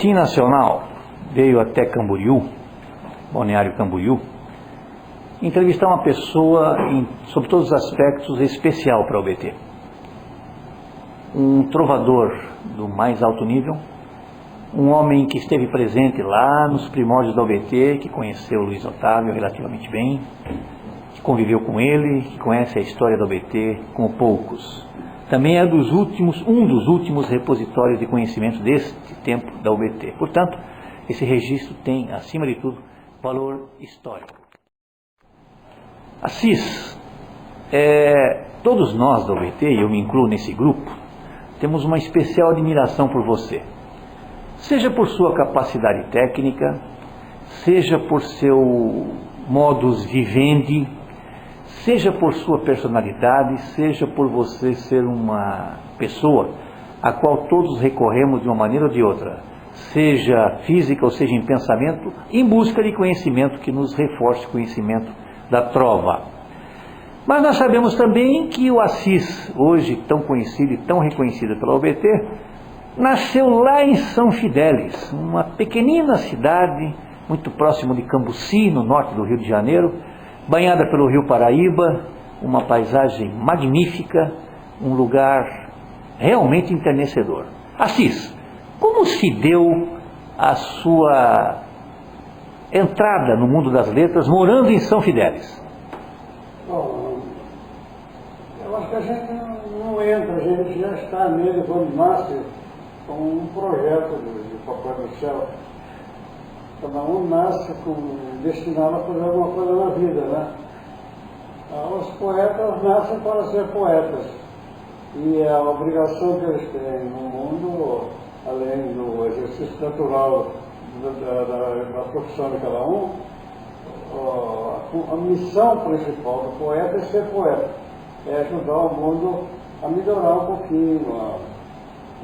Boletim Nacional veio até Camboriú, Balneário Camboriú, entrevistar uma pessoa, sob todos os aspectos, especial para a UBT. Um trovador do mais alto nível, um homem que esteve presente lá nos primórdios da UBT, que conheceu o Luiz Otávio relativamente bem, que conviveu com ele, que conhece a história da UBT como poucos. Também é um dos últimos repositórios de conhecimento deste tempo da UBT. Portanto, esse registro tem, acima de tudo, valor histórico. Assis, todos nós da UBT, e eu me incluo nesse grupo, temos uma especial admiração por você. Seja por sua capacidade técnica, seja por seu modus vivendi, seja por sua personalidade, seja por você ser uma pessoa a qual todos recorremos de uma maneira ou de outra, seja física ou seja em pensamento, em busca de conhecimento que nos reforce o conhecimento da trova. Mas nós sabemos também que o Assis, hoje tão conhecido e tão reconhecido pela UBT, nasceu lá em São Fidélis, uma pequenina cidade muito próximo de Cambuci, no norte do Rio de Janeiro, banhada pelo Rio Paraíba, uma paisagem magnífica, um lugar realmente enternecedor. Assis, como se deu a sua entrada no mundo das letras morando em São Fidélis? Bom, eu acho que a gente não entra, a gente já está nele quando nasce com um projeto de Papai do Céu. Cada um nasce destinado a fazer alguma coisa na vida, né? Os poetas nascem para ser poetas. E a obrigação que eles têm no mundo, além do exercício natural da profissão de cada um, a missão principal do poeta é ser poeta. É ajudar o mundo a melhorar um pouquinho,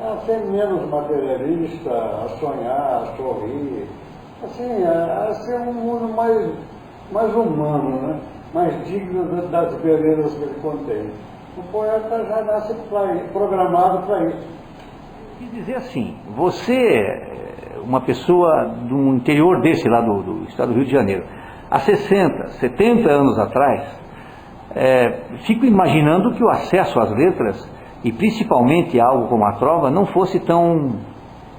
a ser menos materialista, a sonhar, a sorrir. Assim, a ser um mundo mais humano, né? Mais digno das belezas que ele contém. O poeta já nasce programado para isso. Quer dizer assim, você, uma pessoa do interior desse lá do estado do Rio de Janeiro, há 60, 70 anos atrás, fico imaginando que o acesso às letras, e principalmente a algo como a trova, não fosse tão,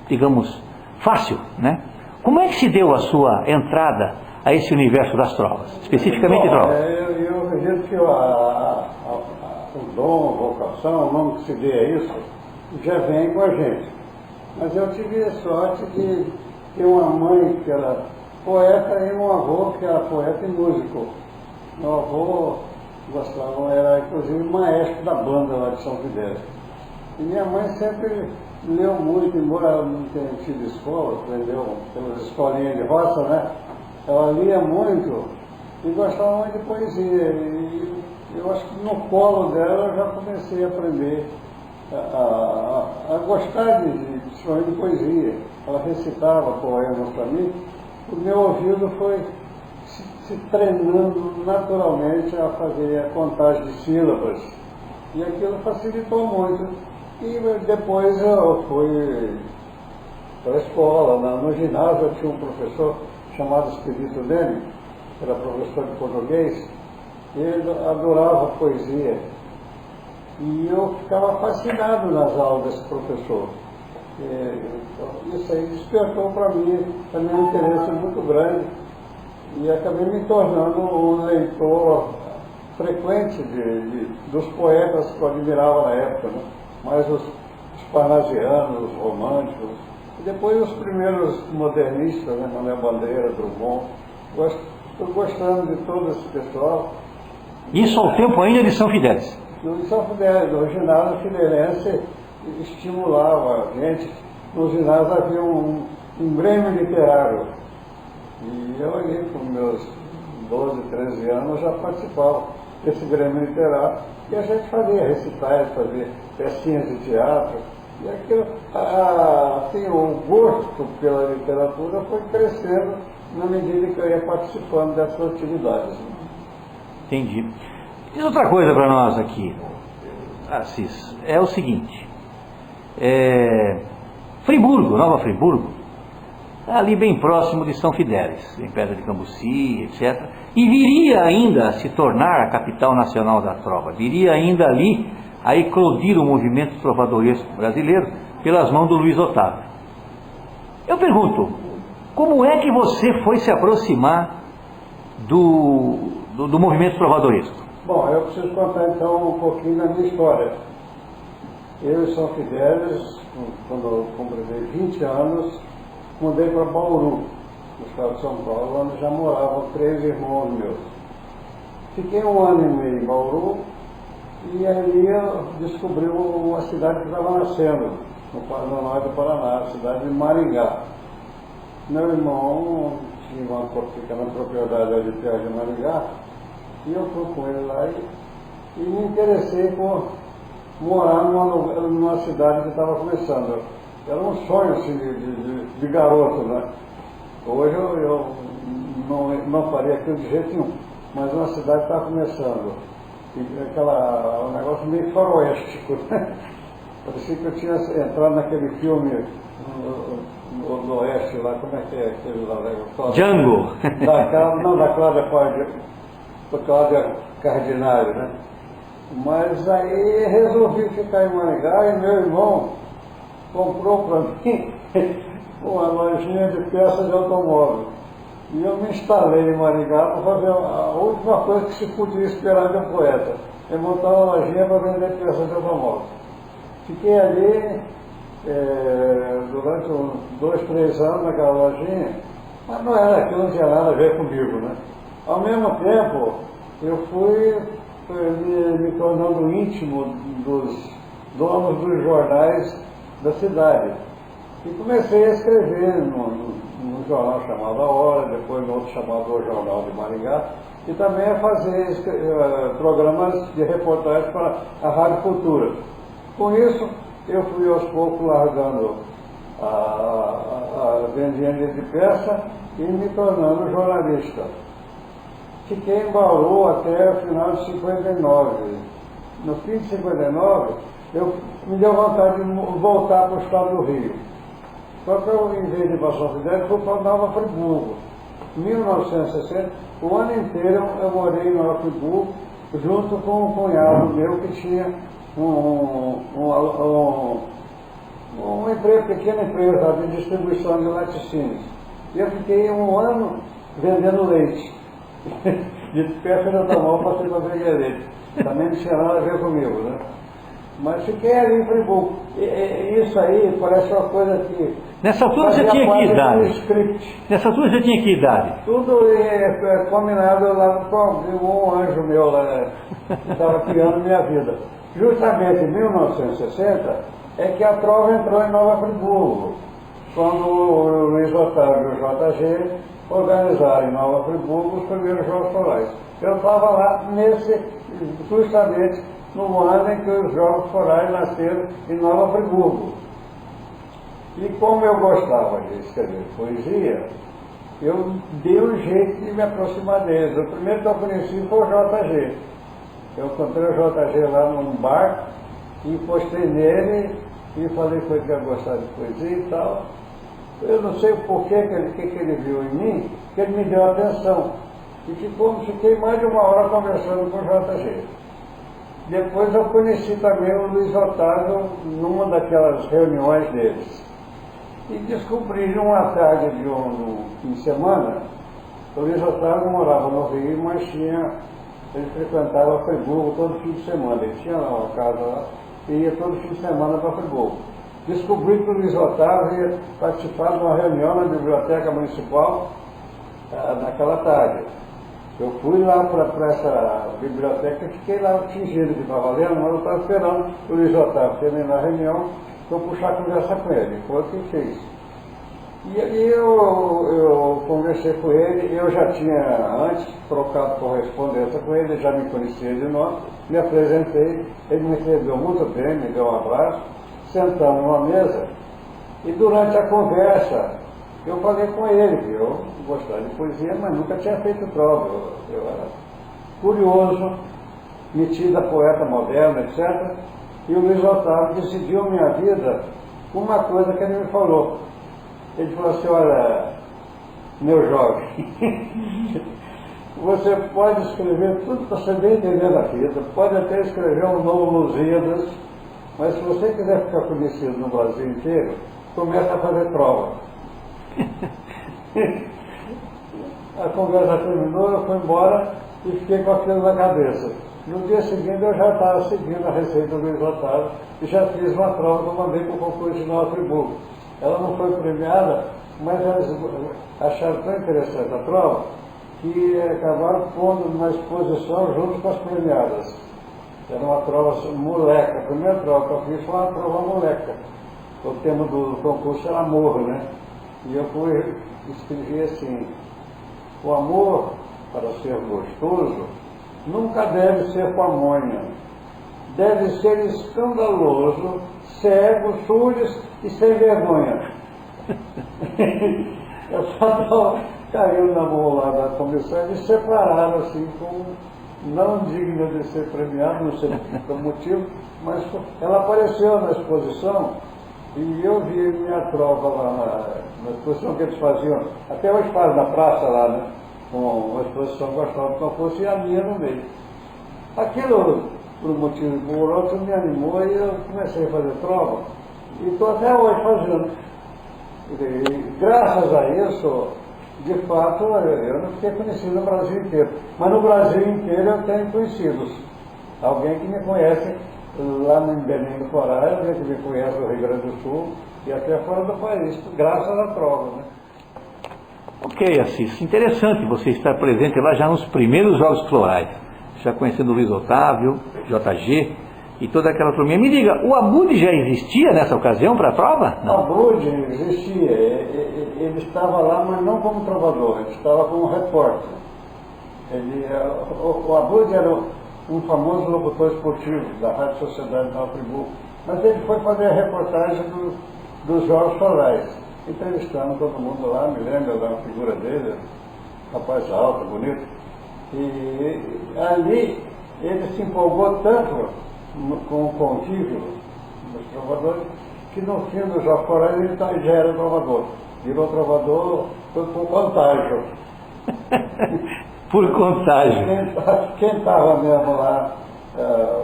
digamos, fácil, né? Como é que se deu a sua entrada a esse universo das trovas, especificamente trovas? Eu acredito que o dom, a vocação, o nome que se dê a isso, já vem com a gente. Mas eu tive a sorte de ter uma mãe que era poeta e um avô que era poeta e músico. Meu avô gostava, era inclusive maestro da banda lá de São Fidélis. E minha mãe sempre leu muito, embora ela não tenha tido escola, aprendeu pelas escolinhas de roça, né? Ela lia muito e gostava muito de poesia. E eu acho que no colo dela eu já comecei a aprender a gostar de poesia. Ela recitava poemas para mim. O meu ouvido foi se treinando naturalmente a fazer a contagem de sílabas. E aquilo facilitou muito. E depois eu fui para a escola, no ginásio eu tinha um professor chamado Expedito Leme, que era professor de português, e ele adorava poesia. E eu ficava fascinado nas aulas desse professor. Isso aí despertou para mim também um interesse muito grande e acabei me tornando um leitor frequente dos poetas que eu admirava na época, né? Mais os parnasianos, os românticos, e depois os primeiros modernistas, né? Manuel Bandeira, Drummond. Estou gostando de todo esse pessoal. Isso ao tempo ainda de São Fidélis? No São Fidélis, o ginásio fideirense estimulava a gente. No ginásio havia um grêmio literário. E eu ali, com meus 12, 13 anos, já participava desse grêmio literário. E a gente fazia recitais, fazia pecinhas de teatro. E aquilo, assim, o gosto pela literatura foi crescendo na medida que eu ia participando dessas atividades. Entendi. Diz outra coisa para nós aqui, Assis, é o seguinte, Friburgo, Nova Friburgo, ali bem próximo de São Fidélis, em Pedra de Cambuci, etc. E viria ainda a se tornar a capital nacional da trova, viria ainda ali a eclodir o movimento trovadoresco brasileiro pelas mãos do Luiz Otávio. Eu pergunto, como é que você foi se aproximar do movimento trovadoresco? Bom, eu preciso contar então um pouquinho da minha história. Eu em São Fidélis, quando eu completei 20 anos, mudei para Bauru, no estado de São Paulo, onde já moravam 3 irmãos meus. Fiquei 1 ano e meio em Bauru e ali eu descobri uma cidade que estava nascendo, no norte do Paraná, a cidade de Maringá. Meu irmão tinha uma pequena propriedade ali perto de Maringá e eu fui com ele lá e me interessei por morar numa cidade que estava começando. Era um sonho assim, de garoto, né? Hoje eu não faria aquilo de jeito nenhum, mas uma cidade estava começando. E um negócio meio faroéstico, né? Parecia que eu tinha entrado naquele filme no oeste lá, como é que é aquele lá? Django! Da Cláudia Cardinale, né? Mas aí resolvi ficar em Maringá e meu irmão comprou para mim uma lojinha de peças de automóvel. E eu me instalei em Maringá para fazer a última coisa que se podia esperar de um poeta, é montar uma lojinha para vender peças de automóvel. Fiquei ali durante uns 2, 3 anos naquela lojinha, mas não era aquilo, não tinha nada a ver comigo, né? Ao mesmo tempo, eu fui me tornando íntimo dos donos dos jornais da cidade. E comecei a escrever num jornal chamado A Hora, depois no outro chamado O Jornal de Maringá, e também a fazer programas de reportagem para a Rádio Cultura. Com isso, eu fui aos poucos largando a vendinha de peça e me tornando jornalista. Fiquei em Bauru até o final de 59. No fim de 59, me deu vontade de voltar para o estado do Rio. Só que eu, em vez de ir para São Fidélis, fui para Nova Friburgo. Em 1960, o ano inteiro eu morei em Nova Friburgo, junto com um cunhado meu que tinha uma pequena empresa de distribuição de laticínios. E eu fiquei 1 ano vendendo leite. De peça de automóvel passei para vender leite. Também não tinha nada a ver comigo, né? Mas fiquei ali em Friburgo. Isso aí parece uma coisa que... Nessa altura você tinha que idade? Nessa altura você tinha que idade? Tudo combinado lá com um anjo meu lá, que estava criando minha vida. Justamente em 1960 é que a trova entrou em Nova Friburgo, quando o Luiz Otávio e o JG organizaram em Nova Friburgo os primeiros Jogos Forais. Eu estava lá justamente no ano em que os Jogos Forais nasceram em Nova Friburgo. E como eu gostava de escrever poesia, eu dei um jeito de me aproximar deles. O primeiro que eu conheci foi o JG. Eu encontrei o JG lá num bar e postei nele e falei que eu tinha gostado de poesia e tal. Eu não sei por que ele viu em mim, que ele me deu atenção. E fiquei mais de 1 hora conversando com o JG. Depois eu conheci também o Luiz Otávio numa daquelas reuniões deles. E descobri numa tarde de um fim de semana, o Luiz Otávio morava no Rio, mas ele frequentava Friburgo todo fim de semana. Ele tinha lá uma casa lá e ia todo fim de semana para Friburgo. Descobri que o Luiz Otávio ia participar de uma reunião na Biblioteca Municipal naquela tarde. Eu fui lá para essa biblioteca e fiquei lá fingindo que estava lendo, mas eu estava esperando o Luiz Otávio terminar a reunião para eu puxar a conversa com ele. Foi o que fez. E aí eu conversei com ele, eu já tinha antes trocado correspondência com ele, já me conhecia de nós, me apresentei, ele me recebeu muito bem, me deu um abraço, sentamos numa mesa e durante a conversa eu falei com ele que eu gostava de poesia, mas nunca tinha feito trova. Eu era curioso, metido a poeta moderno, etc. E o Luiz Otávio decidiu minha vida com uma coisa que ele me falou. Ele falou assim, olha, meu jovem, você pode escrever tudo que você bem entender da vida, pode até escrever um novo Lusíadas, mas se você quiser ficar conhecido no Brasil inteiro, começa a fazer prova. A conversa terminou, eu fui embora e fiquei com aquilo na cabeça. No dia seguinte eu já estava seguindo a receita do Luiz Otávio e já fiz uma prova que eu mandei para o concurso de Nova Friburgo. Ela não foi premiada, mas eles acharam tão interessante a prova que acabaram pondo numa exposição junto com as premiadas. Era uma prova moleca, a primeira prova que eu fiz foi uma prova moleca. O tema do concurso era amor, né? E eu escrevi assim, o amor, para ser gostoso, nunca deve ser pamonha. Deve ser escandaloso, cego, sujo e sem vergonha. Eu só caiu na mão lá da comissão e me separaram assim, como não digna de ser premiado, não sei por motivo, mas ela apareceu na exposição e eu vi minha prova lá na exposição que eles faziam, até hoje fazem na praça lá, né? Com uma exposição gostosa do concurso e a minha no meio. Aquilo, por um motivo e por outro, me animou e eu comecei a fazer prova e estou até hoje fazendo. E, graças a isso, de fato, eu não fiquei conhecido no Brasil inteiro, mas no Brasil inteiro eu tenho conhecidos. Alguém que me conhece lá em Belém do Pará, alguém que me conhece no Rio Grande do Sul e até fora do país, graças à prova, né? Ok, Assis, interessante você estar presente lá já nos primeiros Jogos Florais, já conhecendo o Luiz Otávio, JG e toda aquela turminha. Me diga, o Abud já existia nessa ocasião para a prova? Não. O Abud existia, ele estava lá, mas não como trovador, ele estava como repórter. O Abud era um famoso locutor esportivo da Rádio Sociedade de Nova Friburgo, mas ele foi fazer a reportagem dos Jogos Florais, entrevistando todo mundo lá, me lembro da figura dele, rapaz alto, bonito, e ali ele se empolgou tanto com o convívio dos trovadores, que no fim dos Jogos Florais ele já era trovador, virou trovador por contágio. Por contágio. Quem estava mesmo lá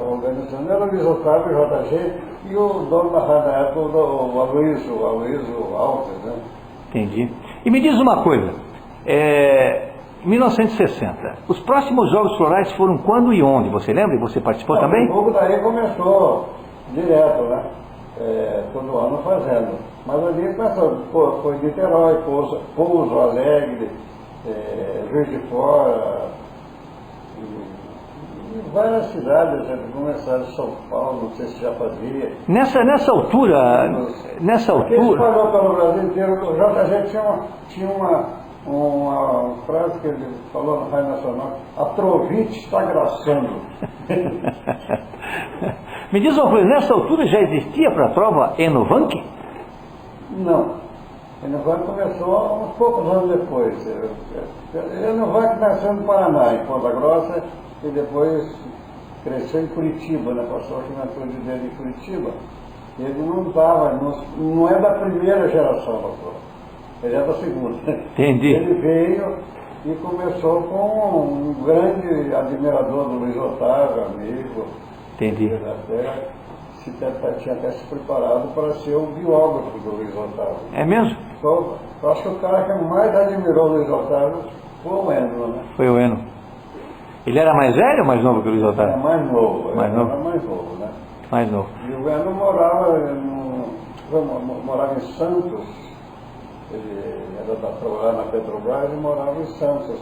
organizando era o Luiz Otávio, o JG, e o dono da rádio na época, o Aloysio Alves, né? Entendi. E me diz uma coisa, 1960, os próximos Jogos Florais foram quando e onde? Você lembra? E você participou também? O jogo daí começou direto, né? Todo ano fazendo. Mas ali começou, foi Niterói, Pouso Alegre, Juiz de Fora, e várias cidades, começaram em São Paulo, não sei se já fazia. Nessa altura, Ele falou pelo Brasil inteiro, o JG tinha uma frase que ele falou na Rádio Nacional, a Trovite está graçando. Me diz uma coisa, nessa altura já existia para a prova Enovanc? Não. Enovanc começou uns poucos anos depois. Enovanc nasceu no Paraná, em Ponta Grossa, e depois cresceu em Curitiba, né? Passou aqui na turma dele em Curitiba. Ele não é da primeira geração da prova, ele é da segunda. Entendi. Ele veio e começou com um grande admirador do Luiz Otávio, amigo. Entendi. Tinha até se preparado para ser o biógrafo do Luiz Otávio. É mesmo? Então, eu acho que o cara que mais admirou o Luiz Otávio foi o Eno, né? Foi o Eno. Ele era mais velho ou mais novo que o Luiz Otávio? Era mais novo. Mais novo? Era mais novo, né? Mais novo. E o Eno morava em Santos. Ele era da trabalhar na Petrobras e morava em Santos.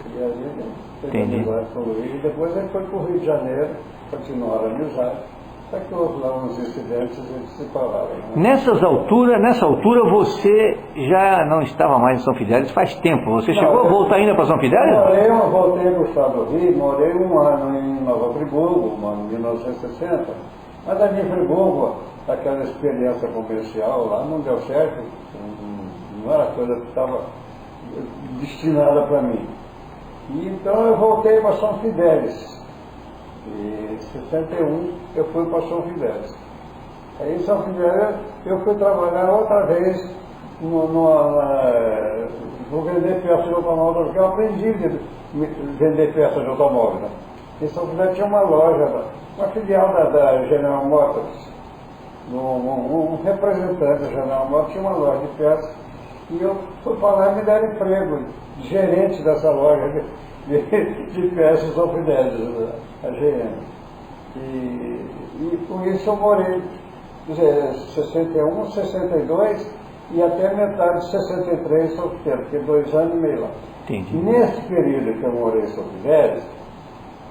E ali ele fez amizade com o Luiz. E depois ele foi para o Rio de Janeiro, continuaram a amizade. Até que houve lá uns incidentes e eles se separaram. Né? Nessa altura você já não estava mais em São Fidélis faz tempo. Você chegou a voltar ainda para São Fidélis? Eu voltei para o estado do Rio, morei um ano em Nova Friburgo, em 1960. Mas ali em Friburgo, aquela experiência comercial lá não deu certo. Não era coisa que estava destinada para mim. E então eu voltei para São Fidélis. E em 61 eu fui para São Fidélis. Aí em São Fidélis eu fui trabalhar outra vez vou vender peças de automóvel, porque eu aprendi a vender peças de automóvel. Né? Em São Fidélis tinha uma loja, uma filial da General Motors, um representante da General Motors tinha uma loja de peças, e eu fui para lá e me deram emprego, gerente dessa loja de peças São Fidélis, a GM. E com isso eu morei 61, 62 e até metade de 63 em São Fidélis, fiquei 2 anos e meio lá. Entendi. Nesse período que eu morei em São Fidélis,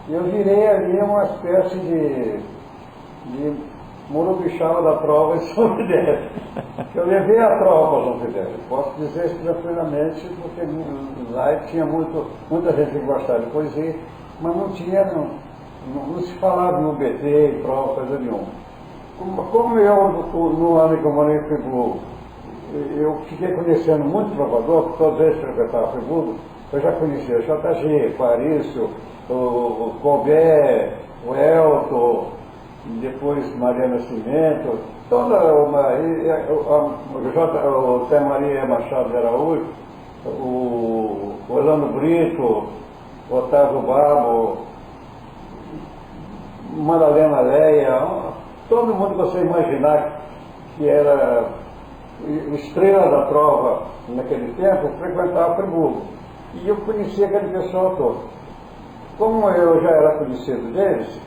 eu virei ali uma espécie de Morubixaba da prova em São Fidélis. Eu levei a prova para São Fidélis. Posso dizer isso tranquilamente, porque lá tinha muita gente que gostava de poesia, mas não se falava no BT, em prova, coisa nenhuma. Como eu, no ano que eu morei em Friburgo, eu fiquei conhecendo muito trovador, porque todas as vezes que eu frequentava Friburgo, eu já conhecia o JG, Clarício, o Colbert, o Elton, depois Maria Nascimento, o Zé Maria Machado de Araújo, o Orlando Brito, o Otávio Babo, Madalena Leia, todo mundo que você imaginar que era estrela da prova naquele tempo, frequentava Friburgo. E eu conhecia aquele pessoal todo. Como eu já era conhecido deles,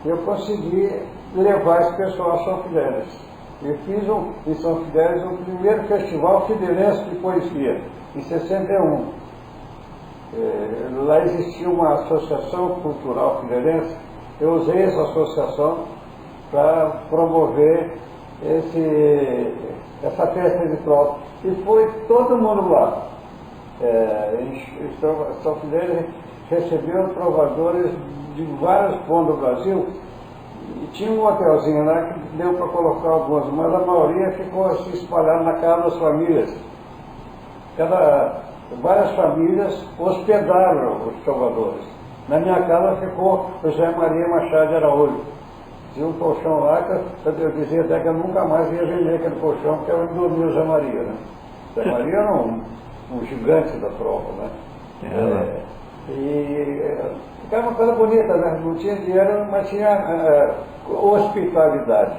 eu consegui levar esse pessoal a São Fidélis. Eu fiz em São Fidélis o primeiro festival fidelense de poesia, em 61. Lá existia uma associação cultural fidelense, eu usei essa associação para promover essa festa de prova. E foi todo mundo lá. São Fidélis recebeu trovadores de vários pontos do Brasil, e tinha um hotelzinho lá que deu para colocar alguns, mas a maioria ficou se espalhada na casa das famílias. Várias famílias hospedaram os trovadores. Na minha casa ficou o José Maria Machado de Araújo. Tinha um colchão lá que eu dizia até que eu nunca mais ia vender aquele colchão, porque eu dormia o José Maria. Né? O José Maria era um gigante da prova. Né? Ficava uma coisa bonita, né? Não tinha dinheiro, mas tinha hospitalidade.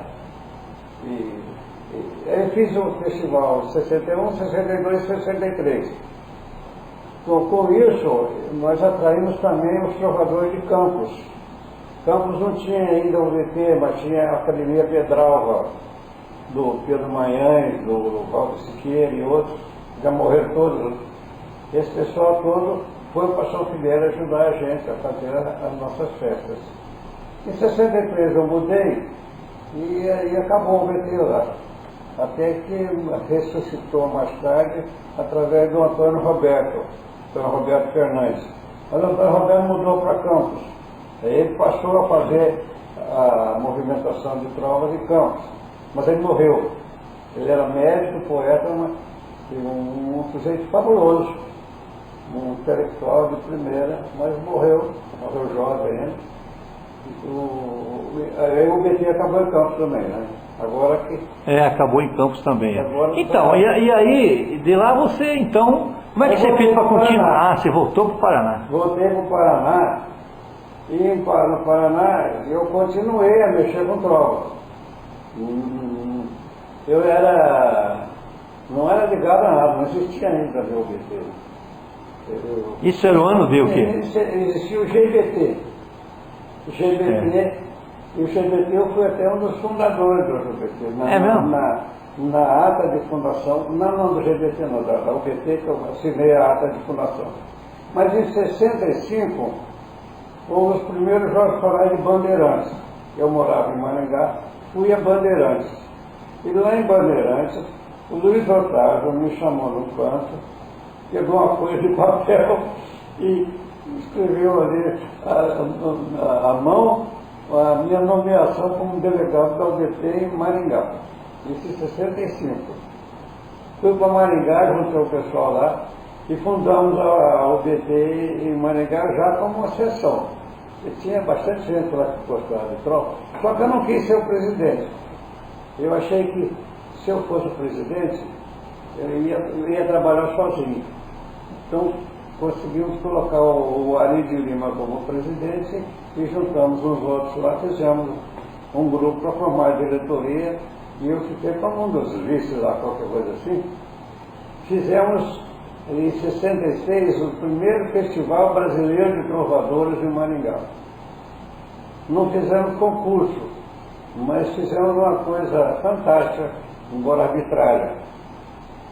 Eu fiz um festival 61, 62 e 63. Com isso, nós atraímos também os trovadores de Campos. Campos não tinha ainda o VT, mas tinha a Academia Pedralva, do Pedro Manhães, do Valdo Siqueira e outros, já morreram todos. Esse pessoal todo foi para São Fidélis ajudar a gente a fazer as nossas festas. Em 63 eu mudei e acabou o VT lá. Até que ressuscitou mais tarde através do Antônio Roberto Fernandes. Mas o Antônio Roberto mudou para Campos. Aí ele passou a fazer a movimentação de trovas de Campos. Mas ele morreu. Ele era médico, poeta, um sujeito fabuloso. Um intelectual de primeira, mas morreu jovem, né? Aí o BT acabou em Campos também, né? Agora que... acabou em Campos também. Então, tá... e aí, de lá você, então, como é que você fez para continuar? Você voltou para o Paraná? Voltei para o Paraná, e no Paraná eu continuei a mexer com trova. Eu não era ligado a nada, não existia ainda o BT. Isso era o ano de o quê? Existia o GBT. E o GBT eu fui até um dos fundadores do GBT. Na ata de fundação, não do GBT não, da UBT, que eu assinei a ata de fundação. Mas em 65, houve os primeiros Jogos Corais de Bandeirantes. Eu morava em Maringá, fui a Bandeirantes. E lá em Bandeirantes, o Luiz Otávio me chamou no canto, pegou uma folha de papel e escreveu ali a mão a minha nomeação como delegado da UBT em Maringá. Isso em 65. Fui para Maringá, juntei o pessoal lá e fundamos a UBT em Maringá já como uma seção. E tinha bastante gente lá que gostava de tropa. Só que eu não quis ser o presidente. Eu achei que se eu fosse o presidente, eu ia trabalhar sozinho. Então, conseguimos colocar o Ari de Lima como presidente e juntamos os outros lá, fizemos um grupo para formar a diretoria e eu fiquei como um dos vices lá, qualquer coisa assim. Fizemos em 66 o primeiro Festival Brasileiro de Trovadores em Maringá. Não fizemos concurso, mas fizemos uma coisa fantástica, embora arbitrária.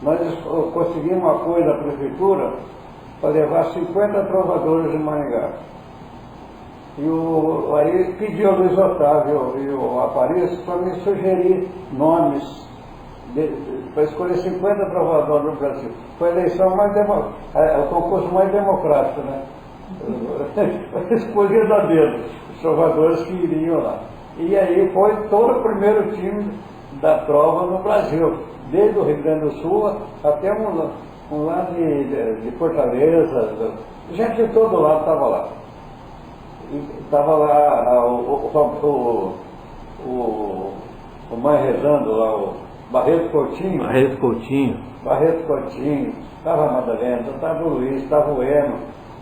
Nós conseguimos apoio da prefeitura para levar 50 trovadores de Maringá. E aí pediu ao Luiz Otávio e o Aparício para me sugerir nomes para escolher 50 trovadores no Brasil. Foi a eleição mais o concurso mais democrático, né? Escolhido a dedo, os trovadores que iriam lá. E aí foi todo o primeiro time da trova no Brasil, desde o Rio Grande do Sul até um lá de Fortaleza, gente de todo lado estava lá. Estava lá o mais rezando lá, o Barreto Coutinho. Barreto Coutinho, estava a Madalena, estava o Luiz, estava o Eno,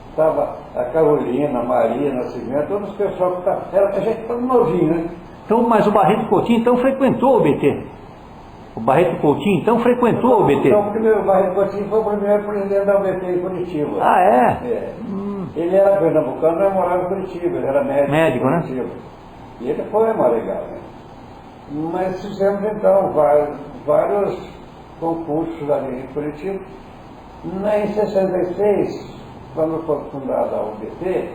estava a Carolina, a Maria Nascimento, todos os pessoal que estavam. A gente estava novinho, né? Então, mas o Barreto Coutinho então frequentou o BT? O Barreto Coutinho então frequentou o BT? Então, o Barreto Coutinho foi o primeiro presidente da UBT em Curitiba. Ah, é? É. Ele era pernambucano, mas morava em Curitiba, ele era médico né? Curitiba. E ele foi a Maringá, né? Mas fizemos então vários concursos ali em Curitiba. Em 66, quando foi fundada a UBT,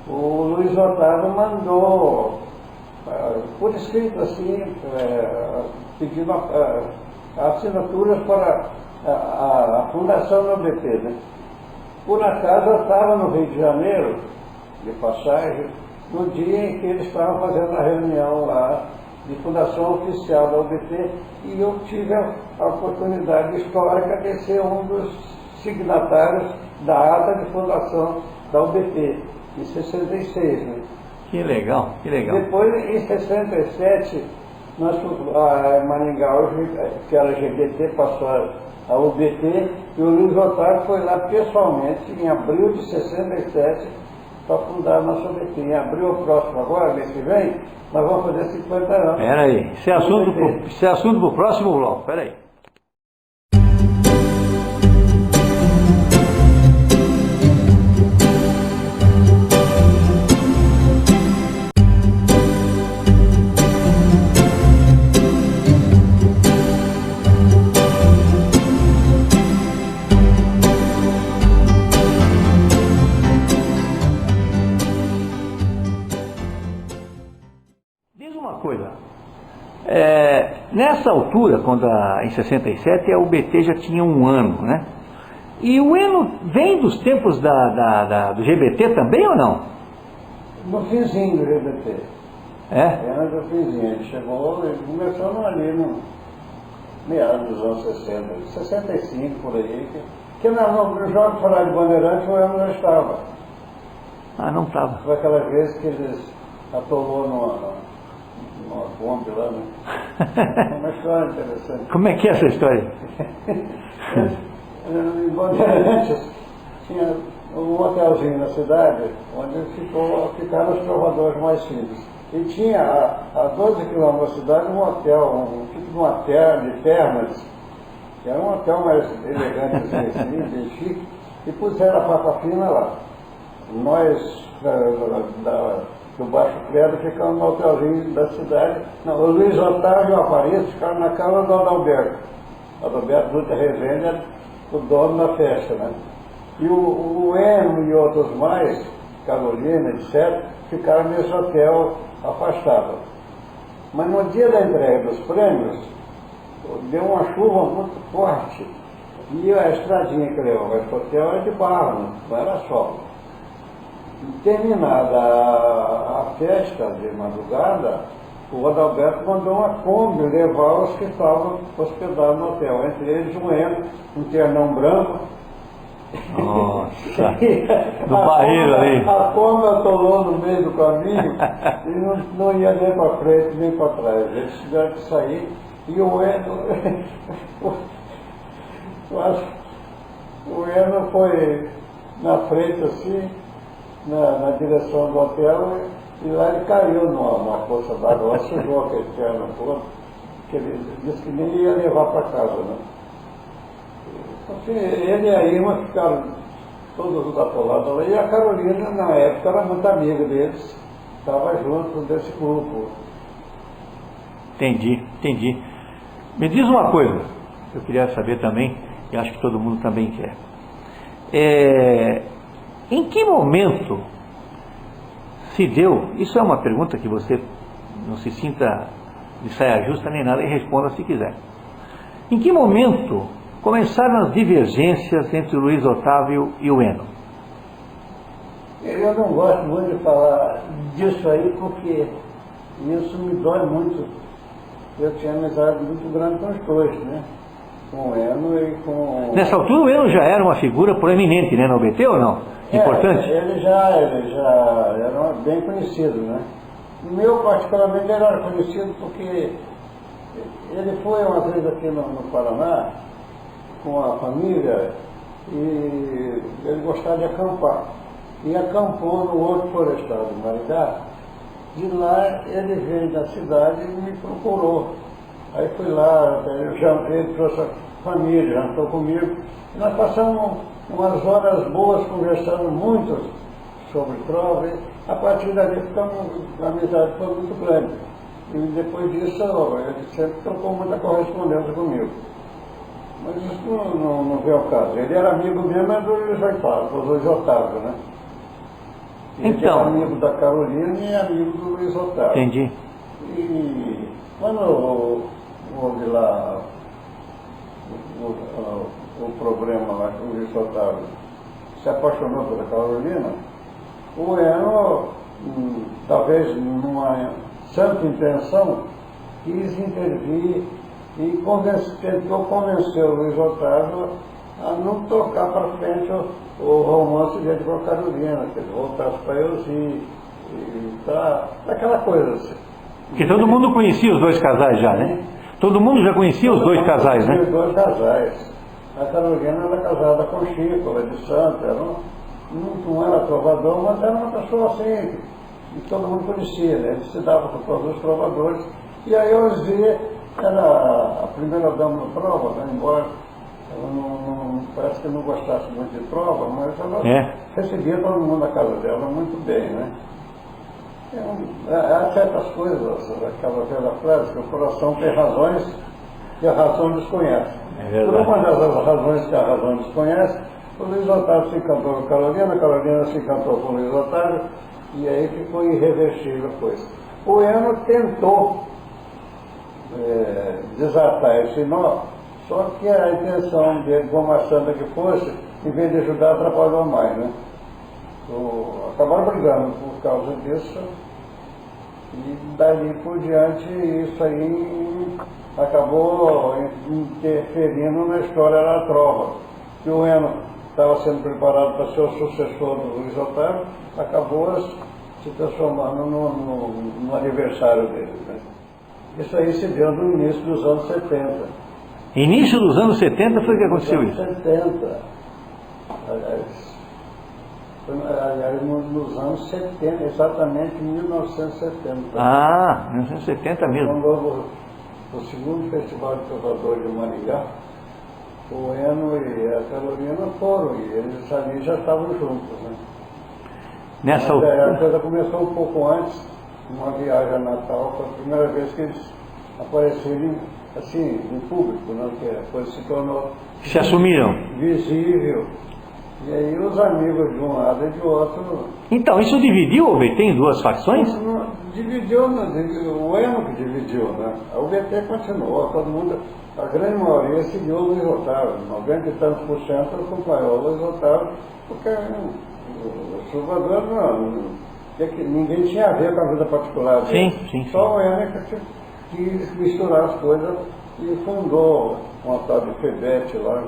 o Luiz Otávio mandou, por escrito assim, pedindo assinaturas para a fundação da UBT, né? Por acaso eu estava no Rio de Janeiro, de passagem, no dia em que eles estavam fazendo a reunião lá de fundação oficial da UBT, e eu tive a oportunidade histórica de ser um dos signatários da ata de fundação da UBT, em 66. Né? Que legal, que legal. Depois, em 67, a Maringá, que era GBT, passou a UBT, e o Luiz Otávio foi lá pessoalmente, em abril de 67, para fundar a nossa UBT. Em abril próximo agora, mês que vem, nós vamos fazer 50 anos. Peraí, isso é assunto para o próximo bloco, peraí. Nessa altura, em 67, a UBT já tinha 1 ano, né? E o Eno vem dos tempos do GBT também ou não? No finzinho do GBT. É? No finzinho. Ele chegou, ele começou ali no meados dos anos 60, 65 por aí. Que no Jogo Falar de Bandeirante o Eno não estava. Ah, não estava. Foi aquela vez que eles atolou numa bomba lá, né? Uma história interessante. Como é que é essa história? Em Bandeirantes tinha um hotelzinho na cidade onde ficaram os trovadores mais simples. E tinha a 12 quilômetros da cidade um hotel, tipo de uma terra de termas, que era um hotel mais elegante assim, bem chique, e puseram a papa fina lá. Nós do Baixo Credo ficamos no hotelzinho da cidade. Não, o Luiz Otávio e o Aparício ficaram na casa do Adalberto. Adalberto Dutra Rezende era o dono da festa, né? E o Eno e outros mais, Carolina, etc., ficaram nesse hotel afastado. Mas no dia da entrega dos prêmios, deu uma chuva muito forte. E a estradinha que levava esse hotel era de barro, não era solo. Terminada a festa de madrugada, o Adalberto mandou uma Kombi levar os que estavam hospedados no hotel, entre eles um Eno, um ternão branco. Nossa, do barreiro ali. A Kombi atolou no meio do caminho e não ia nem para frente nem para trás. Eles tiveram que sair e o Eno Mas o Eno foi na frente, assim, na direção do hotel, e lá ele caiu numa poça d'água, sujou aquele terno todo, que ele disse que nem ia levar para casa, né? Assim, ele e a Irma ficaram todos atolados lá, e a Carolina, na época, era muito amiga deles, estava junto desse grupo. Entendi, entendi. Me diz uma coisa, eu queria saber também, e acho que todo mundo também quer. Em que momento se deu, isso é uma pergunta que você não se sinta de saia justa nem nada e responda se quiser. Em que momento começaram as divergências entre o Luiz Otávio e o Eno? Eu não gosto muito de falar disso aí porque isso me dói muito. Eu tinha amizade muito grande com os dois, né? Com o Eno e com... Nessa altura o Eno já era uma figura proeminente, né, no BT ou não? Importante? Ele já era bem conhecido, né? O meu, particularmente, ele era conhecido porque ele foi uma vez aqui no Paraná com a família e ele gostava de acampar. E acampou no Horto Florestal de Maricá. De lá ele veio da cidade e me procurou. Aí fui lá, ele trouxe a família, jantou comigo. E nós passamos umas horas boas conversando muito sobre prova. E a partir dali a amizade foi muito grande. E depois disso ele sempre trocou muita correspondência comigo. Mas isso não veio ao caso. Ele era amigo mesmo do Luiz Otávio, né? Ele Então, era amigo da Carolina e amigo do Luiz Otávio. Entendi. E quando houve lá o problema lá que o Luiz Otávio se apaixonou pela Carolina, o Eno, talvez numa santa intenção, quis intervir e tentou convencer o Luiz Otávio a não tocar para frente o romance dele com a Carolina, que ele voltasse para Elzi e aquela coisa assim. Porque todo mundo conhecia os dois casais já, né? Todo mundo já conhecia os dois casais, né? Os dois casais. A Carolina era casada com o Chico, ela de Santa, não era trovador, mas era uma pessoa assim, que todo mundo conhecia, né? Ele se dava com todos os trovadores. E aí Elzi era a primeira dama da prova, né? Embora ela parece que não gostasse muito de prova, mas ela recebia todo mundo na casa dela muito bem, né? Há certas coisas, aquela velha frase, que o coração tem razões que a razão desconhece. Por uma das razões que a razão desconhece, o Luiz Otávio se encantou com a Carolina se encantou com o Luiz Otávio, e aí ficou irreversível a coisa. O Eno tentou desatar esse nó, só que a intenção dele, como a santa que fosse, em vez de ajudar, atrapalhou mais, né? Acabaram brigando por causa disso, e dali por diante isso aí acabou interferindo na história da trova. Que o Eno estava sendo preparado para ser o sucessor do Luiz Otávio, acabou se transformando no aniversário dele, né? Isso aí se deu no início dos anos 70. Início dos anos 70 foi que aconteceu isso? 70. Aliás, nos anos 70, exatamente 1970. Ah, 1970 mesmo. Quando houve o segundo Festival de Trovadores de Maringá, o Eno e a Carolina foram, e eles ali já estavam juntos, né? Nessa Mas, altura. a coisa começou um pouco antes, uma viagem a Natal, foi a primeira vez que eles apareceram assim, em público, né? Que a coisa se tornou Se assumiram. visível. E aí os amigos de um lado e de outro. Então, isso dividiu o BT em duas facções? Dividiu, o Eno que dividiu, né? O BT continuou, todo mundo, a grande maioria seguiu o Luiz Otávio, 90 e tantos por cento acompanhou o Luiz Otávio, porque o Salvador ninguém tinha a ver com a vida particular dele. Sim. Só o Eno que quis misturar as coisas e fundou uma tal de FEBET lá.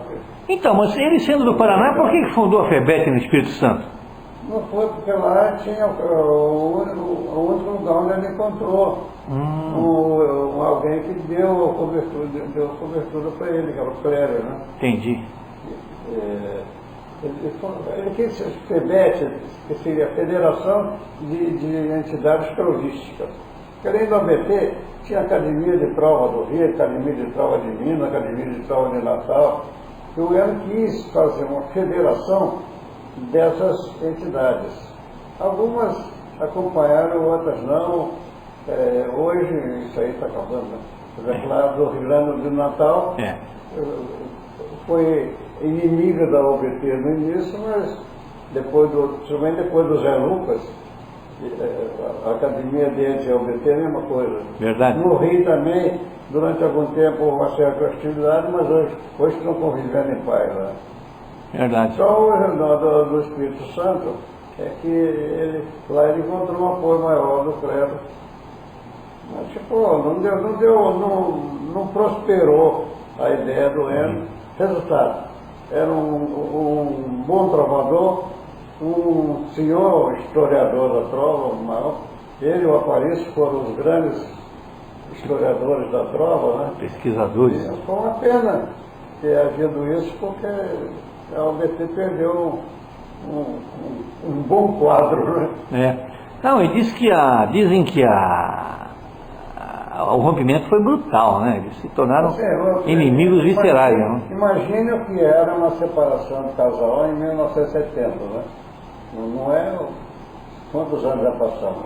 Então, mas ele sendo do Paraná, por que fundou a FEBET no Espírito Santo? Não foi, porque lá tinha o único lugar onde ele encontrou alguém que deu cobertura para ele, que era o Clério, né? Entendi. Ele quis FEBET, que seria a Federação de Entidades Provísticas. Além do ABT, tinha Academia de Prova do Rio, Academia de Prova de Minas, Academia de Prova de Natal. E o EN quis fazer uma federação dessas entidades. Algumas acompanharam, outras não. Hoje, isso aí está acabando, né? Por exemplo, lá do Rio Grande do Natal, foi inimiga da OBT no início, mas principalmente depois do Zé Lucas, a academia deles e a OBT é a mesma coisa. Verdade. No Rio também, durante algum tempo, uma certa hostilidade, mas hoje estão convivendo em paz lá. Verdade. Só o Renato do Espírito Santo é que lá ele encontrou um apoio maior do credo. Mas, tipo, não prosperou a ideia do Enio. Resultado, era um bom trovador, um senhor historiador da trova, ele e o Aparício foram os grandes historiadores da trova, né? Pesquisadores. E foi uma pena ter havido isso, porque a OBT perdeu um bom quadro, né? Não, e dizem que o rompimento foi brutal, né? Eles se tornaram inimigos viscerais. Imagine o que era uma separação de casal em 1970, né? Não é... Quantos anos já passamos?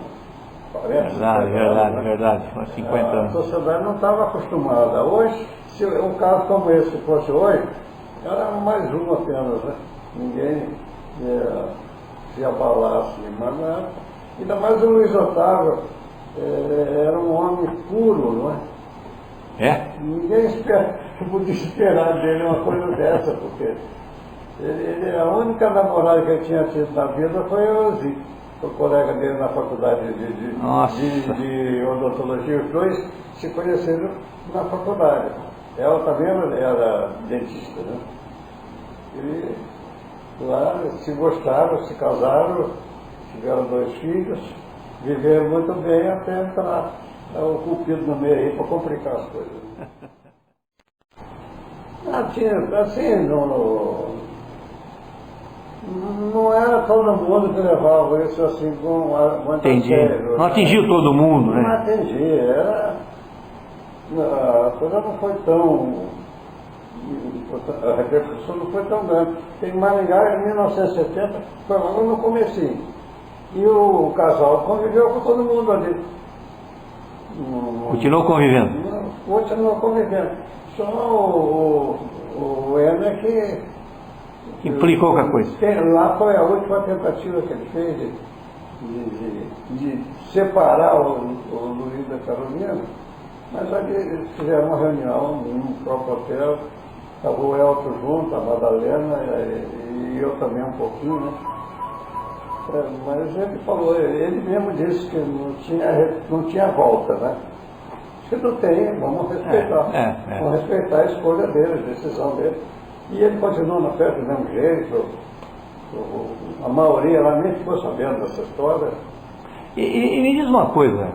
Verdade. Uns 50 anos. A sociedade não estava acostumada. Hoje, se um caso como esse fosse hoje, era mais um apenas, né? Ninguém ia se abalar assim, mas não era. Ainda mais o Luiz Otávio era um homem puro, não é? Ninguém podia esperar dele uma coisa dessa, porque a única namorada que ele tinha tido na vida foi o Ozzy, o colega dele na faculdade de odontologia. Os dois se conheceram na faculdade. Ela também era dentista, né? E lá se gostaram, se casaram, tiveram 2 filhos, viveram muito bem até entrar o Cupido no meio aí para complicar as coisas. Assim, não era todo mundo que levava isso assim com Entendi. Sério, não atingiu todo mundo, né? Não atingia. A coisa não foi tão... A repercussão não foi tão grande. Em Maringá, em 1970, foi logo no comecinho. E o casal conviveu com todo mundo ali. Continuou convivendo? Continuou convivendo. Só o Ener que implicou com a coisa. Lá foi a última tentativa que ele fez de separar o Luiz da Carolina, mas ali eles fizeram uma reunião no próprio hotel, estava o Elton junto, a Madalena e eu também um pouquinho, né? Mas ele falou, ele mesmo disse que não tinha volta, né? Se não tem, vamos respeitar. Vamos respeitar a escolha dele, a decisão dele. E ele continuou na festa do mesmo jeito. A maioria lá nem ficou sabendo dessa história. E me diz uma coisa.